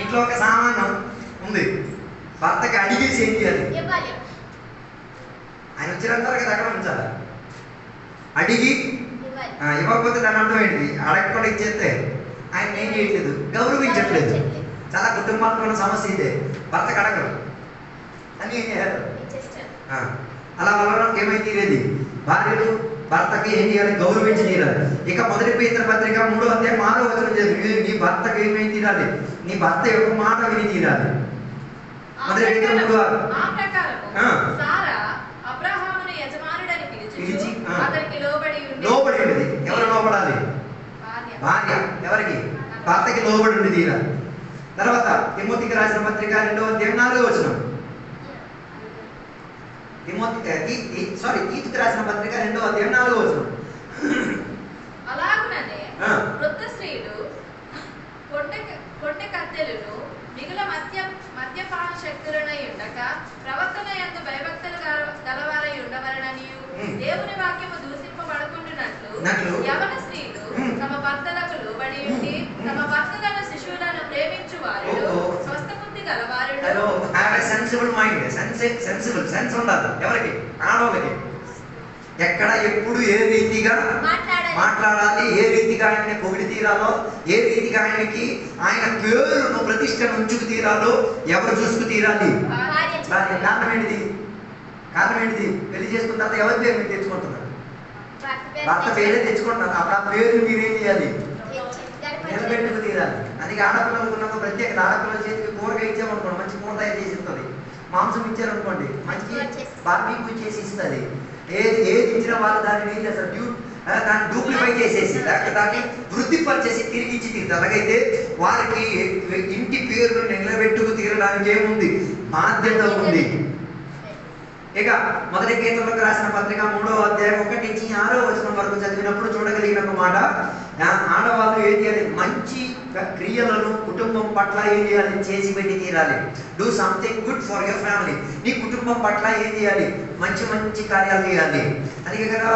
ఇంట్లో ఒక సామాను ఉంది, భర్తకి అడిగేసి ఏం చేయాలి? ఆయన వచ్చినంత కదా అక్కడ ఉంచాలి. అడిగి ఇవ్వకపోతే దాని అర్థం ఏంటి? అడగకుండా ఇచ్చేస్తే ఆయన ఏం చేయట్లేదు, గౌరవించట్లేదు. చాలా కుటుంబాలకు ఉన్న సమస్య ఇదే. భర్తకు అడగరు అని ఏం చేయాలి? అలా వల్ల ఏమై తీరేది? భార్యలు భర్తకి ఏం చేయాలి? గౌరవించి తీరాలి. ఇక మొదటి పేతురు పత్రిక 3వ అధ్యాయం 6వ వచనం చదివి నీ భర్తకి ఏమై తీరాలి? నీ భర్త యొక్క మాట విని తీరాలి. మొదటి పేతురు 3:6. ఆ ప్రకారము సారా అబ్రహామును యజమానుడని పిలిచి అతనికి లోబడి ఉండేది. ఎవరు లోబడాలి? భార్య. ఎవరికి? భర్తకి లోబడి ఉండి తీరాలి. తర్వాత తిమోతికి రాసిన పత్రిక 2వ అధ్యాయం 4వ వచనం. తీతుకు రాసిన పత్రిక 2వ అధ్యాయం 4వ వచనం. అలాగుననే వృద్ధ స్త్రీలు కొంటె కత్తెలను మిగుల మద్యపాన శక్తులనై ఉండక ప్రవర్తన యందు భయభక్తులు గలవారై ఉండవలననియు దేవుని వాక్యము దూషింపబడకుండునట్లు యవన స్త్రీలు తమ భర్తలకు లోబడి ఉండి తమ భర్తలను శిశువులను ప్రేమించువారు స్వస్థ బుద్ధి గలవారు. సెన్సిబుల్ మైండ్, సెన్స్ ఉండాలి. ఎవరికి? ఆడవాళ్ళకి. ఎక్కడ ఎప్పుడు ఏ రీతిగా మాట్లాడాలి, ఏ రీతిగా ఆయన పొగిడి తీరాలో, ఏ రీతిగా ఆయన పేరును ప్రతిష్టను ఉంచుకు తీరాలో ఎవరు చూసుకు తీరాలి? కారణం ఏంటిది? పెళ్లి చేసుకున్న తర్వాత ఎవరి పేరు మీరు తెచ్చుకుంటున్నారు? భర్త పేరే తెచ్చుకుంటున్నారు. అప్పుడు ఆ పేరు మీరేం చేయాలి? నిలబెట్టుకు తీరాలి. అందుకే ఆడపిల్లలకు ఉన్న ప్రత్యేకత. ఆడపిల్లల చేతికి కూరగాయ ఇచ్చామనుకోండి, మంచి కూర తయారు చేసి ఇస్తుంది. మాంసం ఇచ్చారనుకోండి, మంచి బార్బీక్యూ చేసి ఇస్తుంది. ఏది ఇచ్చిన వాళ్ళు దాన్ని ఏం చేస్తారు? దాన్ని డూప్లిఫై చేసేసి లేకపోతే దాన్ని వృద్ధిపరిచేసి తిరిగి ఇచ్చి తీరుతారు. అలాగైతే వారికి ఇంటి పేరును నిలబెట్టుకు తీరడానికి ఏముంది? బాధ్యత ఉంది. ఇక మొదటి పేతురులకు రాసిన పత్రిక 3వ అధ్యాయం 1 నుంచి 6వ వచనం వరకు చదివినప్పుడు చూడగలిగిన ఒక మాట, ఆడవాళ్ళు ఏం చేయాలి? మంచి క్రియలను కుటుంబం పట్ల ఏం చేయాలి? చేసి పెట్టి తీరాలి. Do something good for your family. నీ కుటుంబం పట్ల ఏం చేయాలి? మంచి కార్యాలు చేయాలి. అది కదా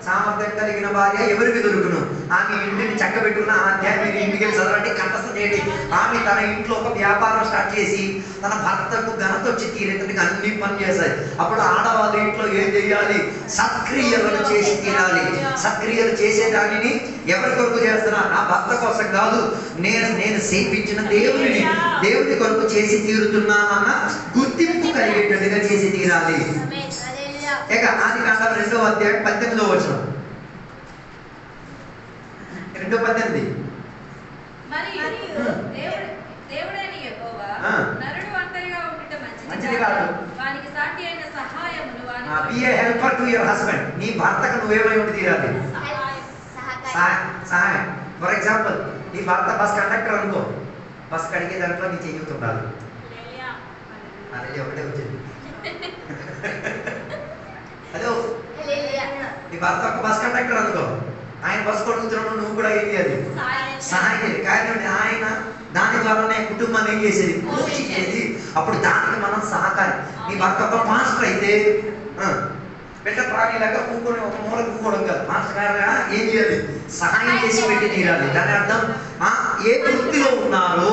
సామర్థ్యం కలిగిన భార్య ఎవరికి దొరుకును? ఆమె ఇంటిని చక్కబెట్టుకున్న ఆ అధ్యాయం మీరు ఇంటికి చదవండి, కంఠస్థం చేయండి. ఆమె తన ఇంట్లో ఒక వ్యాపారం స్టార్ట్ చేసి తన భర్తకు ఘనత వచ్చి తీరేందుకు అన్ని పని చేస్తాయి. అప్పుడు ఆడవాళ్ళు ఇంట్లో ఏం చేయాలి? సత్క్రియలను చేసి తీరాలి. సత్క్రియలు చేసే దానిని ఎవరి కొరకు చేస్తున్నా? నా భర్త కోసం కాదు, నేను సేవించిన దేవుని కొరకు చేసి తీరుతున్నానన్న గుర్తింపు కలిగేటట్టుగా చేసి తీరాలి. ఇక ఆదికాండం 2వ అధ్యాయం 18వ వచనం. 2:18. దేవుడైన యెహోవా నరుడు ఒంటరిగా ఉండుట మంచిది కాదు, వానికి సాటి అయిన సహాయమును be a helper to your husband. నీ భర్తకు నువ్వేమై ఉండి తీరాలి? సహాయం. ఫర్ ఎగ్జాంపుల్, నీ భర్త బస్ కండక్టర్ అనుకో, బస్ కడిగే దాంట్లో నీ చెయ్యుతుండాలి. అదే ఒకటే వచ్చింది. అదో నీ భర్త ఒక బస్ కండక్టర్ అనుకో, ఆయన బస్ కొడుకుతున్నాడు, నువ్వు కూడా ఏం చేయాలి? సహాయం చేయాలి. కానీ ఆయన దాని ద్వారానే కుటుంబాన్ని ఏం చేసేది? పోషించేది. అప్పుడు దానికి మనం సహకారం. నీ భర్త ఒక మాస్టర్ అయితే బిడ్డ ప్రాణిలాగా కూకొని ఒక మూల కూకోవడం కాదు. మాస్టర్ గారుగా ఏం చేయాలి? సహాయం చేసి పెట్టి తీరాలి. దాని అర్థం ఏ వృత్తిలో ఉన్నారో,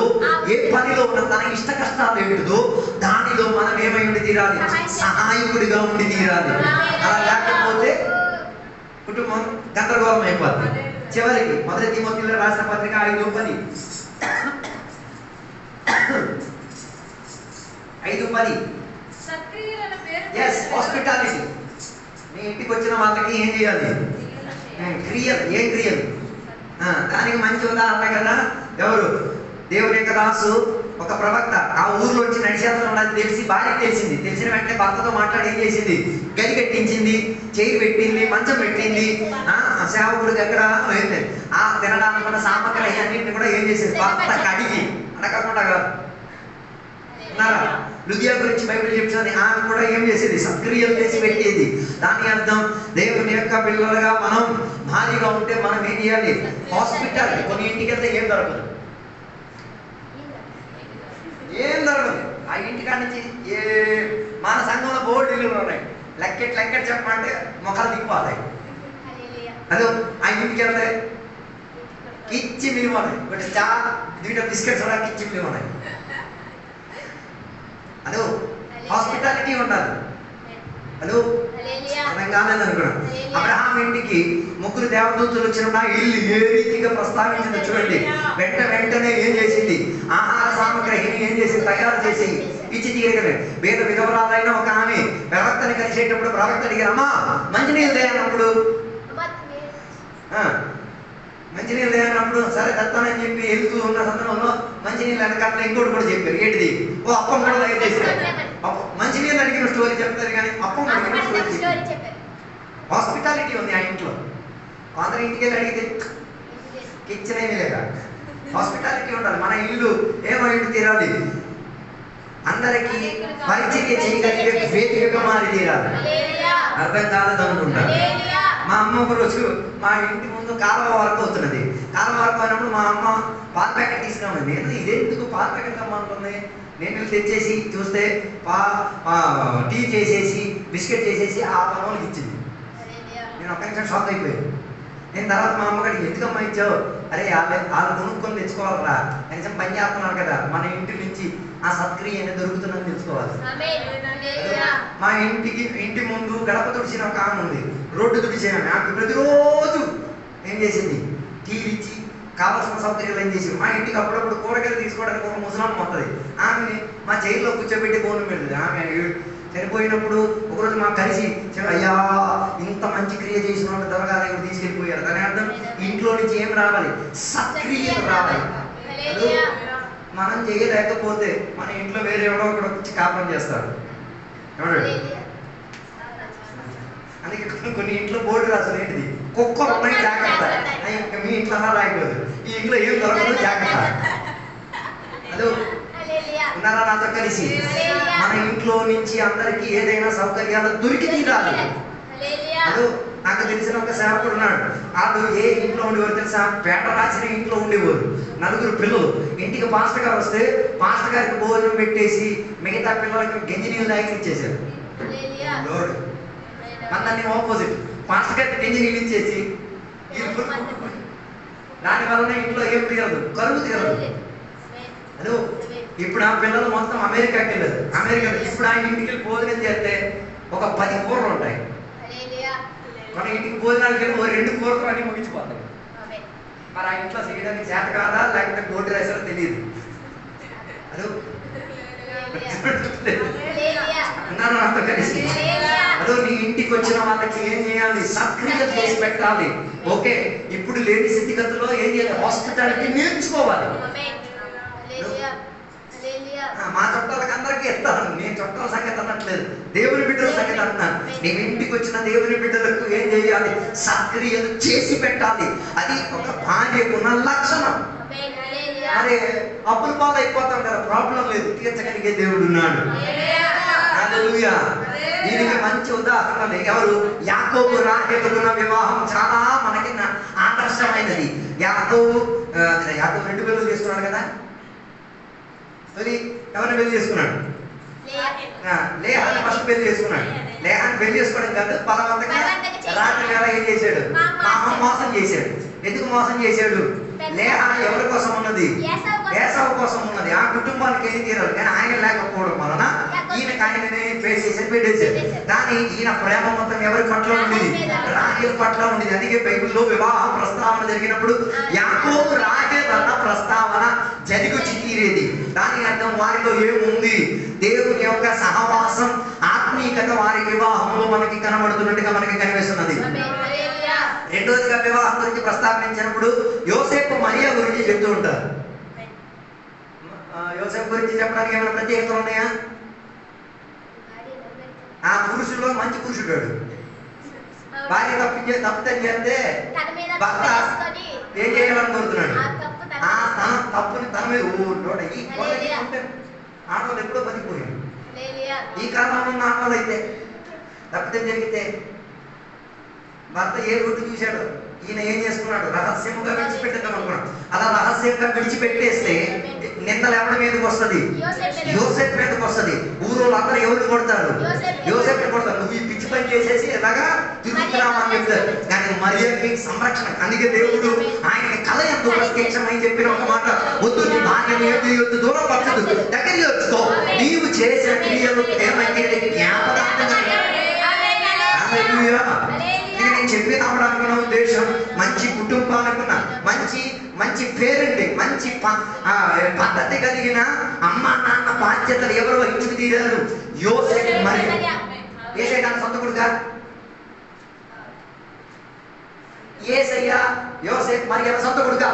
ఏ పనిలో ఉన్న తన ఇష్ట కష్టాలు ఏంటిదో దానిలో మనం ఏమై ఉండి తీరాలి? సహాయకుడిగా ఉండి తీరాలి. అలా లేకపోతే కుటుంబం గందరగోళం అయిపోద్ది. చివరికి మొదటి తిమోతిలో రాసిన పత్రిక 5:10. 5:10. హాస్పిటాలిటీ. నీ ఇంటికి వచ్చిన వాళ్ళకి ఏం చేయాలి? క్రియలు. ఏం క్రియలు? దానికి మంచి ఉదాహరణ కదా ఎవరు? దేవుని యొక్క దాసు ఒక ప్రవక్త ఆ ఊర్లో వచ్చి నడిచేస్తున్నాడు తెలిసి భార్యకి తెలిసింది. తెలిసిన వెంటనే భర్తతో మాట్లాడి ఏం చేసింది? గది కట్టించింది, చేయి పెట్టింది, మంచం పెట్టింది. సేవకుడికి ఎక్కడ ఆ తినడానికి ఉన్న సామగ్రి అన్నింటిని కూడా ఏం చేసింది? భర్త కడిగి అడగకుండా కాదు. లుదియా గురించి బైబిల్ చెప్తుంది. ఆమె కూడా ఏం చేసేది? సత్క్రియలు చేసి పెట్టేది. దాని అర్థం దేవుని యొక్క పిల్లలుగా మనం భారీగా ఉంటే మనం ఏం చేయాలి? హాస్పిటల్. కొన్ని ఇంటికి వెళ్తే ఏం దొరకదు. ఆ ఇంటికాడ నుంచి మన సంఘంలో బోర్డు ఇల్లులు ఉన్నాయి. లెక్కెట్ చెప్పమంటే మొఖాలు దిగిపోతాయి. అదో ఆ ఇంటికి వెళ్తే కిచ్చి మిలిమన్నాయి. బట్ చాలా దీంట్లో బిస్కెట్స్ కూడా కిచ్చి మిలిమన్నాయి. అదో హాస్పిటాలిటీ ఉండాలి. హలో, అర్థం కాలేదు అనుకున్నాను. అబ్రహాం ఇంటికి 3 దేవదూతలు వచ్చినప్పుడు ఆ ఇల్లు ఏ రీతిగా ప్రస్తావించిందో చూడండి. వెంటనే ఏం చేసింది? ఆహార సామగ్రిని ఏం చేసింది? తయారు చేసి ఇచ్చి తీరగలే. వేద విధవరాలైన ఒక ఆమె ప్రవక్తని కలిసేటప్పుడు ప్రవక్త అడిగారు, అమ్మా మంచినీళ్ళు లేనప్పుడు మంచినీళ్ళు లేనప్పుడు సరే తెస్తానని చెప్పి వెళ్తూ ఉన్న సందర్భంలో మంచినీళ్ళు వెనకాల ఇంకోటి కూడా చెప్పారు. ఏంటిది? ఓ అప్పం కూడా లైట్ చేశారు. మంచినీళ్ళు అడిగిన స్టోరీ చెప్తారు కానీ అప్పం అడిగిన స్టోరీ చెప్పారు. హాస్పిటాలిటీ ఉంది ఆ ఇంట్లో. అందరి ఇంటికి వెళ్ళి అడిగితే కిచెన్ ఏమీ లేదా? హాస్పిటాలిటీ ఉండాలి. మన ఇల్లు ఏమో ఇంటి తీరాలి, అందరికి పరిచర్య చేయగలిగే వేదికగా మారి తీరాలి. అర్థం కాలేదు అనుకుంటా. మా అమ్మ ఒక రోజు మా ఇంటి ముందు కాలువ వర్క్ అవుతున్నది. కాలువ వర్క్ అయినప్పుడు మా అమ్మ పాల ప్యాకెట్ తీసుకురామని. నేను ఇదెందుకు పాల ప్యాకెట్ అమ్మంటుంది. నేను తెచ్చేసి చూస్తే టీ చేసేసి బిస్కెట్ చేసేసి ఆ పనులకు ఇచ్చింది. నేను ఒక్క నిమిషం షాక్ అయిపోయాను. నేను తర్వాత మా అమ్మగారికి ఎందుకమ్మా ఇచ్చావు? అరే వాళ్ళు కొనుక్కొని తెచ్చుకోవాలరా, కనీసం పని చేస్తున్నారు కదా, మన ఇంటి నుంచి ఆ సత్క్రియ అనేది దొరుకుతుందని తెలుసుకోవాలి. మా ఇంటి ముందు గడప తుడిచిన ఒక ఆమె ఉంది, రోడ్డు తుడిచే ఆమె. ఆమె ప్రతిరోజు ఏం చేసింది? టీలు ఇచ్చి కావాల్సిన సౌకర్యాలు ఏం చేసింది. మా ఇంటికి అప్పుడప్పుడు కూరగాయలు తీసుకోవడానికి ఒక ముసలమ్మ వస్తుంది. ఆమెని మా జైల్లో కూర్చోబెట్టి భోజనం పెడుతుంది. ఆమె చనిపోయినప్పుడు ఒకరోజు మాకు కలిసి అయ్యా ఇంత మంచి క్రియ చేసిన వాళ్ళు దొరగాలి, ఎవరు తీసుకెళ్ళిపోయారు. దాని అర్థం ఇంట్లో నుంచి ఏం రావాలి? సత్క్రియలు రావాలి. మనం చేయలేకపోతే మన ఇంట్లో వేరే ఎవడో ఒకటి వచ్చి కాపురం చేస్తాడు. ఎవడండి? అందుకే కొన్ని ఇంట్లో బోర్డు రాస్తారు, ఏంటిది? కుక్కలు ఉన్నాయి జాగ్రత్త. మీ ఇంట్లో అలా రాయకూడదు. ఈ ఇంట్లో ఏం దొరకదు జాగ్రత్త. హలో, ఉన్నారా నాతో కలిసి? మన ఇంట్లో నుంచి అందరికి ఏదైనా సౌకర్యాలు దొరికి తీరాలి. అదో నాకు తెలిసిన ఒక సేవకుడు ఉన్నాడు. వాళ్ళు ఏ ఇంట్లో ఉండేవారు తెలుసా? పేట రాసిన ఇంట్లో ఉండేవారు. 4 పిల్లలు. ఇంటికి పాస్టర్ గారు వస్తే పాస్టర్ గారికి భోజనం పెట్టేసి మిగతా పిల్లలకి గంజి నీళ్ళు తాగి ఇచ్చేసారు. మన ఆపోజిట్, పాస్టర్ గారికి గంజి నీళ్ళు ఇచ్చేసి దాని వలన ఇంట్లో ఏం తీరదు, కరువు తీరదు. అదో ఇప్పుడు ఆ పిల్లలు మొత్తం అమెరికాకి వెళ్ళదు. ఇప్పుడు ఆ ఇంటికి వెళ్ళి భోజనం చేస్తే ఒక 10 కూరలు ఉంటాయి. మన ఇంటికి భోజనానికి వెళ్ళి 2 కూరలు అన్ని ముగించిపోతాయి. మరి ఆ ఇంట్లో చేయడానికి చేత కాదా లేకపోతే బోర్డు రాసారో తెలియదు. అదో నాతో కలిసి అదో నీ ఇంటికి వచ్చిన వాళ్ళకి ఏం చేయాలి? సత్క్రియ చేసి పెట్టాలి. ఓకే, ఇప్పుడు లేని స్థితిగతిలో ఏం చేయాలి? హాస్పిటాలిటీ నేర్చుకోవాలి. మా చుట్టాలకు అందరికీ ఇస్తాను. నేను చుట్టాల సంగతి అనట్లేదు, దేవుని బిడ్డల సంగతి అంటున్నాను. నీ ఇంటికి వచ్చిన దేవుని బిడ్డలకు ఏం చేయాలి? సత్క్రియలు చేసి పెట్టాలి. అది ఒక భార్యకున్న లక్షణం. మరి అప్పుల పాలు అయిపోతాం కదా, ప్రాబ్లం లేదు, తీర్చగలిగే దేవుడు ఉన్నాడు. హల్లెలూయా. దీనికి మంచి ఉదాహరణ ఎవరు? యాకోబు రాహేలుకున్న వివాహం చాలా మనకి ఆదర్శమైనది. యాకోబు 2 పిల్లలు చేసుకున్నాడు కదా. ఎవరిని పెళ్లి చేసుకున్నాడు? లేహాన్ని ఫస్ట్ పెళ్లి చేసుకున్నాడు. లేహాన్ని పెళ్లి చేసుకోవడం కాదు, బలవంతంగా రాత్రి వేళ ఏం చేశాడు? మోసం చేశాడు. ఎందుకు మోసం చేశాడు? లేహ ఎవరి కోసం ఉన్నది? ఏసావు కోసం ఉన్నది. ఆ కుటుంబానికి ఏం తీరాలి, కానీ ఆయన లేకపోవడం వలన ఈయనకి ఆయననే ఫేస్ చేసి పెట్టేశాడు. కానీ ఈయన ప్రేమ మొత్తం ఎవరి పట్ల ఉండేది? రాహేలు పట్ల ఉండేది. అందుకే బైబిల్లో వివాహ ప్రస్తావన జరిగినప్పుడు యాకోబు రాహేలు అన్న ప్రస్తావన జరిగొచ్చి తీరేది. దాని అర్థం వారిలో ఏముంది? దేవుని యొక్క సహవాసం, ఆత్మీయత వారి వివాహంలో మనకి కనబడుతున్నట్టుగా మనకి కనిపిస్తున్నది. రెండోదిగా వివాహం గురించి ప్రస్తావించినప్పుడు యోసేపు మరియా గురించి చెప్తూ ఉంటారు. యోసేపు గురించి చెప్పడానికి ఏమైనా ప్రత్యేకతలు ఉన్నాయా? ఆ పురుషుల్లో మంచి పురుషుడు. భార్య తప్పుతని చేస్తే భర్త ఏం చేయాలని కోరుతున్నాడు? తన తప్పుని తన మీద ఈ ఆడవాళ్ళు ఎప్పుడో బతికిపోయాడు. ఈ కాలంలో ఉన్న ఆడవాళ్ళు అయితే తప్పితే జరిగితే భర్త ఏ రోడ్డు చూశాడు, ఈయన ఏం చేసుకున్నాడు? రహస్యముగా విడిచిపెట్టేద్దాం అనుకున్నాడు. అలా రహస్యంగా విడిచిపెట్టేస్తే నిందలు ఎవరి మీదకి వస్తుంది? యోసేపు మీదకి వస్తుంది. ఊరు అందరూ ఎవరు కొడతారు? యోసేపు కొడతారు. నువ్వు ఈ పిచ్చి పని చేసేసి ఎలాగా తిరుగుతున్నామని చెప్తారు. కానీ మరియకి సంరక్షణ. అందుకే దేవుడు ఆయన కళ ఎంత ప్రత్యక్షమని చెప్పిన ఒక మాట, వద్దు నీ భార్యను ఏమొద్దు, దూరం పరచదు, దగ్గరికి వచ్చుకో, నీవు చేసిన క్రియలు ఏమైతే జ్ఞాపకార్థంగా హల్లెలూయా. నేను చెప్పి రావడానికి ఉద్దేశం మంచి కుటుంబానికున్న మంచి మంచి పేరండి, మంచి పద్ధతి కలిగిన అమ్మ నాన్న బాధ్యతలు ఎవరు వహించుకు తీరారు? యోసేపు మరియ. యేసయ్య సొంత కొడుకా? యేసయ్య యోసేపు మరియ సొంత కొడుకా?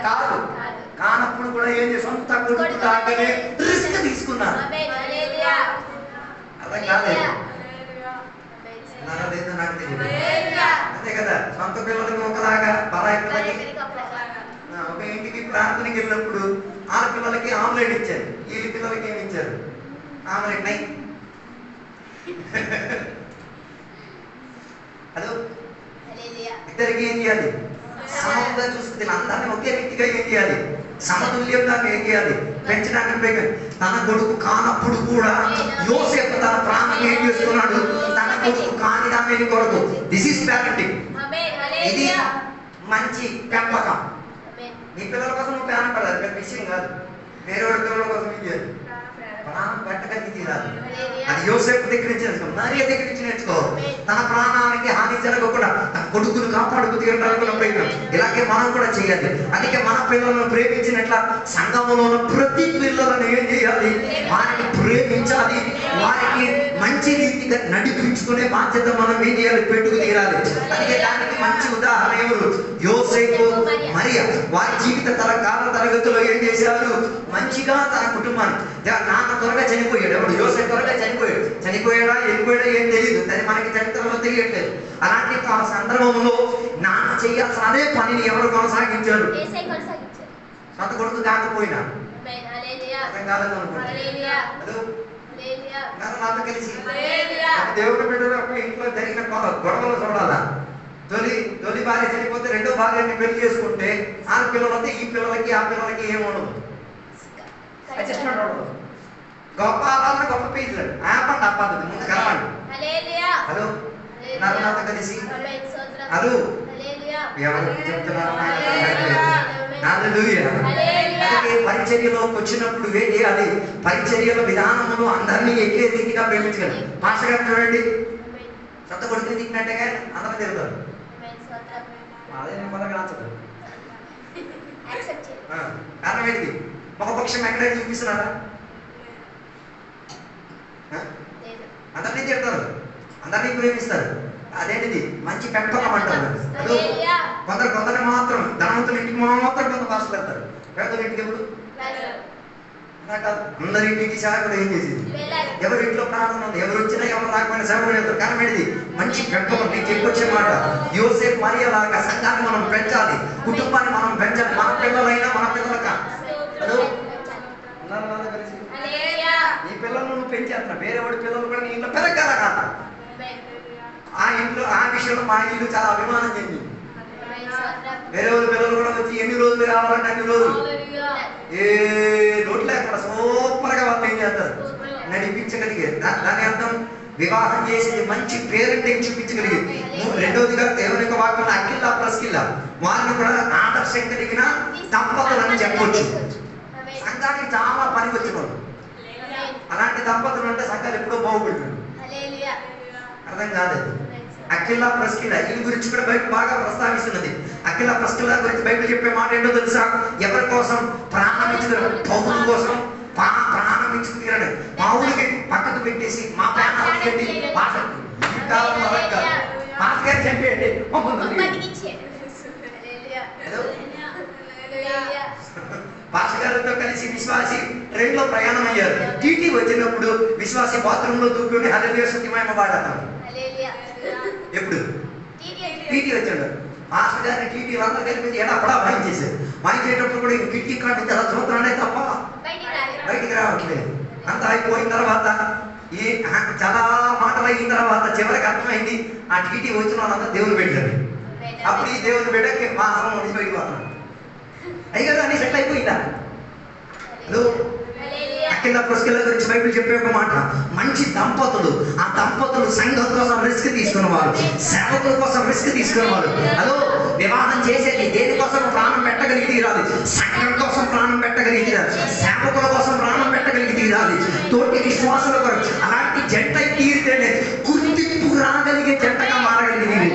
కాదు. కానప్పుడు కూడా ఏం చేసి సొంత కొడుకు కాగానే రిస్క్ తీసుకున్నారు. అర్థం కాలేదు. నాకు తెలియదు. అంతే కదా, సొంత పిల్లలకి ఒకలాగా, పరాయి పిల్లలకి ఒక ఇంటికి ప్రార్థనకి వెళ్ళినప్పుడు ఆడపిల్లలకి ఆమ్లెట్ ఇచ్చారు, వీళ్ళ పిల్లలకి ఏమి ఇచ్చారు? ఆమ్లెట్ నై. హలో, ఇద్దరికి ఏం చేయాలి? సమతుల్యంగా చూసుకుంటే అందరినీ ఒకే వ్యక్తిగా ఏం చేయాలి? సమతుల్యంగా ఏం చేయాలి? పెంచడానికి. తన కొడుకు కానప్పుడు కూడా యోసేపు తన ప్రాణం ఏం చేస్తున్నాడు? తన కొడుకు కాని దాని కొడుకు. This is parenting. ఇది మంచి పెంపకం. నీ పిల్లల కోసం నువ్వు ప్లాన్ పడాలి, పెద్ద విషయం కాదు. వేరే వాళ్ళ పిల్లల కోసం ఏం చేయాలి? ప్రాణం పెట్టగలిగి తీరాలి. అది యోసేపు దగ్గర నుంచి నేర్చుకో, మరియ దగ్గర నుంచి నేర్చుకో. తన ప్రాణానికి హాని జరగకుండా తన కొడుకును కాపాడుకు తీయడానికి ప్రయత్నం. ఇలాగే మనం కూడా చేయాలి. అందుకే మన పిల్లలను ప్రేమించినట్ల సంఘంలో ఉన్న ప్రతి పిల్లలను ఏం చేయాలి? వారిని ప్రేమించాలి, వారికి మంచి రీతిగా నడిపించుకునే బాధ్యత మనం ఏం చేయాలి? పెట్టుకు తీరాలి. అందుకే దానికి మంచి ఉదాహరణ ఎవరు? యోసేపు మరియ. వారి జీవిత కాల తరగతిలో ఏం చేశారు? మంచిగా తన కుటుంబాన్ని. నాన్న త్వరగా చనిపోయాడు. ఎవడు? యోసేపు త్వరగా చనిపోయాడు. చనిపోయాడా వెళ్ళిపోయాడా ఏం తెలియదు, అది మనకి చరిత్రలో తెలియట్లేదు. అలాంటి సందర్భంలో నాన్న చేయాల్సిన అదే పనిని ఎవరు కొనసాగించారు? సొంత కొడుకు కాకపోయినా నాతో కలిసి దేవుడి బిడ్డలు ఇంట్లో జరిగిన గొడవలు చూడాలా? తొలి భార్య చనిపోతే రెండో భార్యని పెళ్లి చేసుకుంటే ఆ పిల్లలతో ఈ పిల్లలకి ఆ పిల్లలకి ఏముండదు, అడ్జస్ట్మెంట్ ఉండదు. గొప్ప ఆపాలను గొప్ప పీజులు ఆపండి, ఆ పద్ధతి ముందు కలవండి. హలో, నాతో కలిసి హలో ఎవరు చెప్తున్నారు? పరిచర్యలోకి వచ్చినప్పుడు ఏం చేయాలి? పరిచర్యల విధానములు అందరినీ ఎక్కే రీతిగా ప్రేమించగలరు. మాస్టర్ గారు చూడండి, సొంత కొడుకుని తిట్టినట్టుగా అందరూ తిరుగుతారు. అదే నేను మొదలుగా నచ్చదు. కారణం ఏంటి? ఒక పక్షం ఎక్కడైనా చూపిస్తున్నారా? అందరినీ తిడతారు, అందరినీ ప్రేమిస్తారు. అదేంటిది? మంచి పెంపకం అంటారు. కొందరు మాత్రం ధనవంతుల ఇంటికి మాత్రం కొంత భాష పెడతారు, పేదల ఇంటికి ఎప్పుడు అందరి ఇంటికి సేవకుడు ఏం చేసేది? ఎవరి ఇంట్లో ప్రార్థన ఉంది, ఎవరు వచ్చినా ఎవరు రాకపోయినా సేవకుడు వెళ్తారు. కారణం ఏంటిది? మంచి పెంపకం. నీకు చెప్పొచ్చే మాట, యోసేపు మరియ లాగా సంఘాన్ని మనం పెంచాలి, కుటుంబాన్ని మనం పెంచాలి. మన పిల్లలైనా మన పిల్లలక నీ పిల్లలను నువ్వు పెంచేస్తున్నా, వేరే వాడి పిల్లలు కూడా నీ ఇంట్లో పెరగాల కాదు. ఆ ఇంట్లో ఆ విషయంలో మా ఇల్లు చాలా అభిమానం చెంది వేరే వాళ్ళ పిల్లలు కూడా వచ్చి ఎన్ని రోజులు కావాలంటే అన్ని రోజులు ఏ లోటు లేకుండా సూపర్గా వాళ్ళు ఏం చేస్తారు? నడిపించగలిగే. దాని అర్థం వివాహం చేసేది మంచి పేరెంటింగ్ చూపించగలిగేది. రెండవదిగా దేవుని యొక్క వాక్యం అఖిల్లా ప్లస్కిల్లా వారిని కూడా ఆదర్శం కలిగిన దంపతులు అని చెప్పవచ్చు. సంఘానికి చాలా పనికి వచ్చిన వాళ్ళు. అలాంటి దంపతులు అంటే సంఘాలు ఎప్పుడో బాగుపడుతుంది. అర్థం కాలేదు. అఖిల్లా ప్లస్కిల్లా ఈ గురించి కూడా బైబిల్ బాగా ప్రస్తావిస్తున్నది. అఖిల్లా ప్లస్కిల్లా గురించి బైబిల్ చెప్పే మాట ఏంటో తెలుసా? ఎవరి కోసం? ప్రాణం ఇచ్చుకున్నాడు. పౌరుల కోసం ప్రాణం ఇచ్చుకున్నాడు. పౌరులకి పక్కకు పెట్టేసి మా ప్రాణాలు పెట్టి పాస్టర్ గారు చెప్పేయండి పాస్టర్ గారితో కలిసి విశ్వాసి ట్రైన్ లో ప్రయాణం అయ్యారు. టీటీ వచ్చినప్పుడు విశ్వాసి బాత్రూమ్ లో దూకుని హల్లెలూయా స్తుతిమహిమ పాడతాం. ఎప్పుడు టీటీ వచ్చాడు మాస్టర్ గారిని టీటీ అందరూ కలిపి ఎడపడా వాయించేశారు. వాయించేటప్పుడు కూడా కిటికీ కాటి చాలా చూస్తున్నాడే తప్ప బయటికి రావట్లేదు. అంత అయిపోయిన తర్వాత ఈ చాలా మాటలు అయిన తర్వాత చివరికి అర్థమైంది ఆ టీటీ వచ్చిన వాళ్ళంతా దేవుని పెట్టారు. అప్పుడు ఈ దేవుని బిడ్డకి మా అసలు నుంచి బయటకు వస్తున్నాడు. అయ్యారు అని సెట్ అయిపోయిందా? అఖిల పుష్కల గురించి బైబిల్ చెప్పే ఒక మాట, మంచి దంపతులు. ఆ దంపతులు సంఘం కోసం రిస్క్ తీసుకున్నవారు, సేవకుల కోసం రిస్క్ తీసుకున్నవారు. అదో వివాహం చేసేది దేనికోసం? ప్రాణం పెట్టగలిగి తీరాలి. సంఘం కోసం ప్రాణం పెట్టగలిగి తీరాలి. సేవకుల కోసం ప్రాణం పెట్టగలిగి తీరాలి. తోటి విశ్వాసుల కొరకు అలాంటి జంట తీరితేనే గుర్తింపు రాగలిగి వివాహించగలిగే జంటగా మారగలిగింది.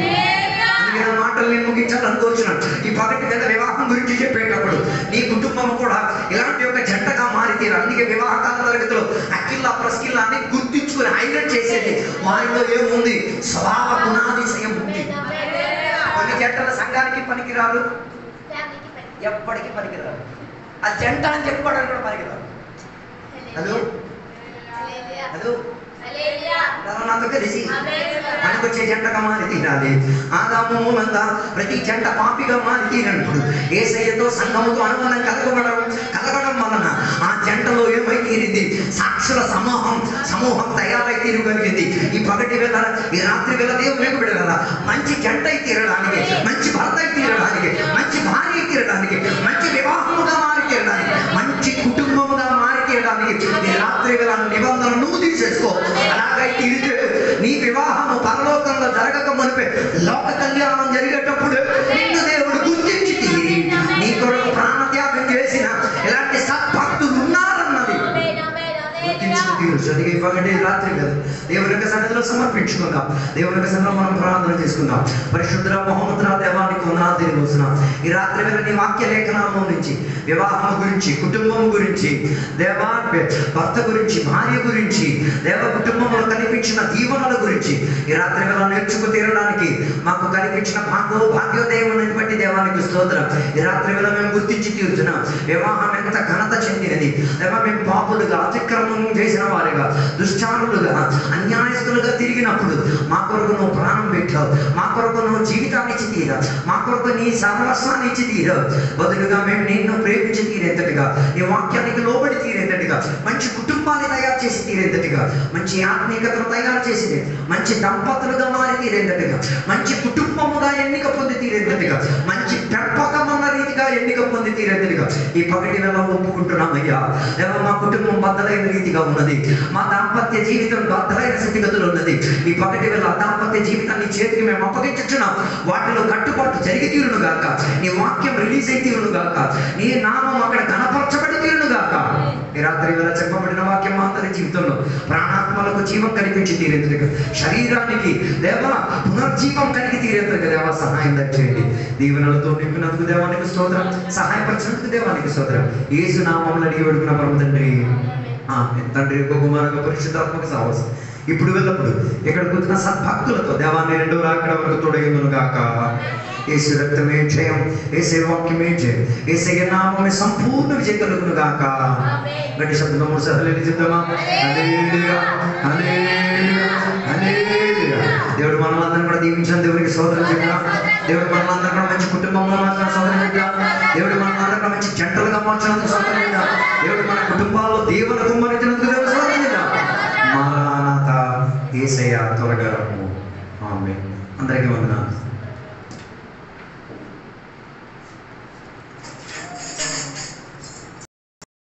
అందుకే నా మాటలు నేను ముగించాలనుకోవచ్చున్నాను. ఈ పగటి వేళ వివాహం గురించి చెప్పేటప్పుడు నీ కుటుంబం కూడా ఇలాంటి ఒక జంటగా మారితీరు. అందుకే వివాహకాల తరగతిలో అఖిల్లా ప్రస్కిల్లా అని గుర్తించుకుని హైలైట్ చేసేది వారిలో ఏముంది, స్వభావ గుణాతిశయం ఉంది. కొన్ని జంటల సంఘానికి పనికిరాదు, ఎప్పటికీ పనికిరాదు. ఆ జంట అని చెప్పుకోవడానికి కూడా పనికిరాదు. హలో హలో నాతో కలిసి పనికొచ్చే జంటగా మారి తీరాలి. ఆదాము మూలంగా ప్రతి జంట పాపిగా మారి తీరినప్పుడు యేసయ్యతో సంఘముతో అనుబంధం కలగడం వలన ఆ జంటలో ఏమై తీరింది, సాక్షుల సమూహం తయారై తీరగలిగింది. ఈ పగటి వేళ ఈ రాత్రి వేళ దేవునికి బిడ్డలారా మంచి జంట అయి తీరడానికి, మంచి భర్త అయి తీరడానికి, మంచి భార్య అయి తీరడానికి, మంచి వివాహముగా మారి తీరడానికి, మంచి కుటుంబముగా మారి తీరడానికి ఈ రాత్రి వేళ నిబంధన నువ్వు తీసేసుకో. అలాగై తీరితే నీ వివాహము పరలోకంలో జరగక మునిపే లోక కళ్యాణం జరిగేటప్పుడు నిన్ను దేవుడు గుర్తించి తీరి నీ కొరకు ప్రాణత్యాగం చేసిన ఇలాంటి సద్భక్తులు ఉన్నారన్నది గుర్తించుకు పగటి రాత్రి కదా దేవుని యొక్క సన్నిధిలో సమర్పించుకుందాం. దేవుని యొక్క సన్నిధిలో మనం ప్రార్థన చేసుకుందాం. పరిశుద్ధ మహోన్నతుల దేవానికి వందనాలు తెలియవస్తున్నాం. ఈ రాత్రి వేళ నీ వాక్య లేఖనాల్లో నుంచి వివాహం గురించి, కుటుంబం గురించి, దేవా భర్త గురించి, భార్య గురించి, దేవ కుటుంబంలో కనిపించిన దీవెనల గురించి ఈ రాత్రి వేళ నేర్చుకు తీరడానికి మాకు కనిపించిన భాగ్యోదయం బట్టి దేవానికి స్తోత్రం. ఈ రాత్రి వేళ మేము గుర్తించి తీరుతున్నాం వివాహం ఎంత ఘనత చెందినది. దేవ మేము పాపులుగా, అతిక్రమం చేసిన వారిగా, దుష్టారులుగా, అన్యాయస్తులుగా తిరిగినప్పుడు మా కొరకు నువ్వు ప్రాణం పెట్టావు, మా కొరకు నువ్వు జీవితాన్ని ఇచ్చి తీరా, మా కొరకు నీ సర్వస్వాన్ని ఇచ్చి తీరావు. బదులుగా మేము నిన్ను ప్రేమించి తీరేంతటిగా, నీ వాక్యానికి లోబడి తీరేంతటిగా, మంచి కుటుంబాన్ని తయారు చేసి తీరేంతటిగా, మంచి ఆత్మీయతను తయారు చేసి మంచి దంపతులుగా మారి తీరేంతటిగా, మంచి కుటుంబముగా ఎన్నిక పొంది తీరేంతటిగా, మంచి పెంపకం అన్న రీతిగా ఎన్నిక పొంది తీరేంతటిగా ఈ పగటి వేళ ఒప్పుకుంటున్నామయ్యా. మా కుటుంబం బద్దలైన రీతిగా ఉన్నది, మా దాంపత్య జీవితం బద్దలైన స్థితిగతులు ఉన్నది. ఈ పగటి వేళ దాంపత్య జీవితాన్ని చేతికి మేము అప్పగించున్నాం. వాటిలో కట్టుబాటు జరిగి తీరును గాక, నీ వాక్యం రిలీజ్ అయి తీరును గాక, నీ నామం అక్కడ కనపరచబడి తీరును గాక. ఈ రాత్రి వేళ చెప్పబడిన వాక్యం మా అందరి జీవితంలో ప్రాణాత్మలకు జీవం కనిపించి తీరేందుకు, శరీరానికి దేవా పునర్జీవం కలిగి తీరేందుకు దేవా సహాయం దయచేయండి. దీవెనలతో నింపినందుకు దేవానికి స్తోత్రం, సహాయపరిచినందుకు దేవానికి స్తోత్రం. యేసు నామములో అడిగి వేడుకున్న పరమ తండ్రి, తండ్రి యొక్క కుమారుగా పరిశుద్ధాత్మక సహవాసం ఇప్పుడు వెళ్ళప్పుడు ఇక్కడికి వచ్చిన సద్భక్తులతో దేవాన్ని రెండో రాకడ వరకు తోడైందును గాక. యేసు రక్తమే జయం, యేసు వాక్యమే జయం, యేసు నామమే సంపూర్ణ విజయం కలుగును గాక. గట్టి శబ్దంతో మూడు సార్లు చెప్తామా? హల్లెలూయా, హల్లెలూయా, హల్లెలూయా. దేవుడు మనలందరం కూడా దీవించాలి. దేవునికి స్తోత్రం చెప్తాం. దేవుడు మనలందరం కూడా మంచి కుటుంబంలో మార్చాలని స్తోత్రం చెప్తాం. దేవుడు మనలందరం కూడా మంచి జంటలుగా మార్చాలని స్తోత్రం చెప్తాం. దేవుడు మన కుటుంబాల్లో దేవుని కుమ్మరించినందుకు దేవుడు స్తోత్రం చెప్తాం. మారానాథ యేసయ్య త్వరగా రమ్ము. ఆమేన్. అందరికీ వందనాలు.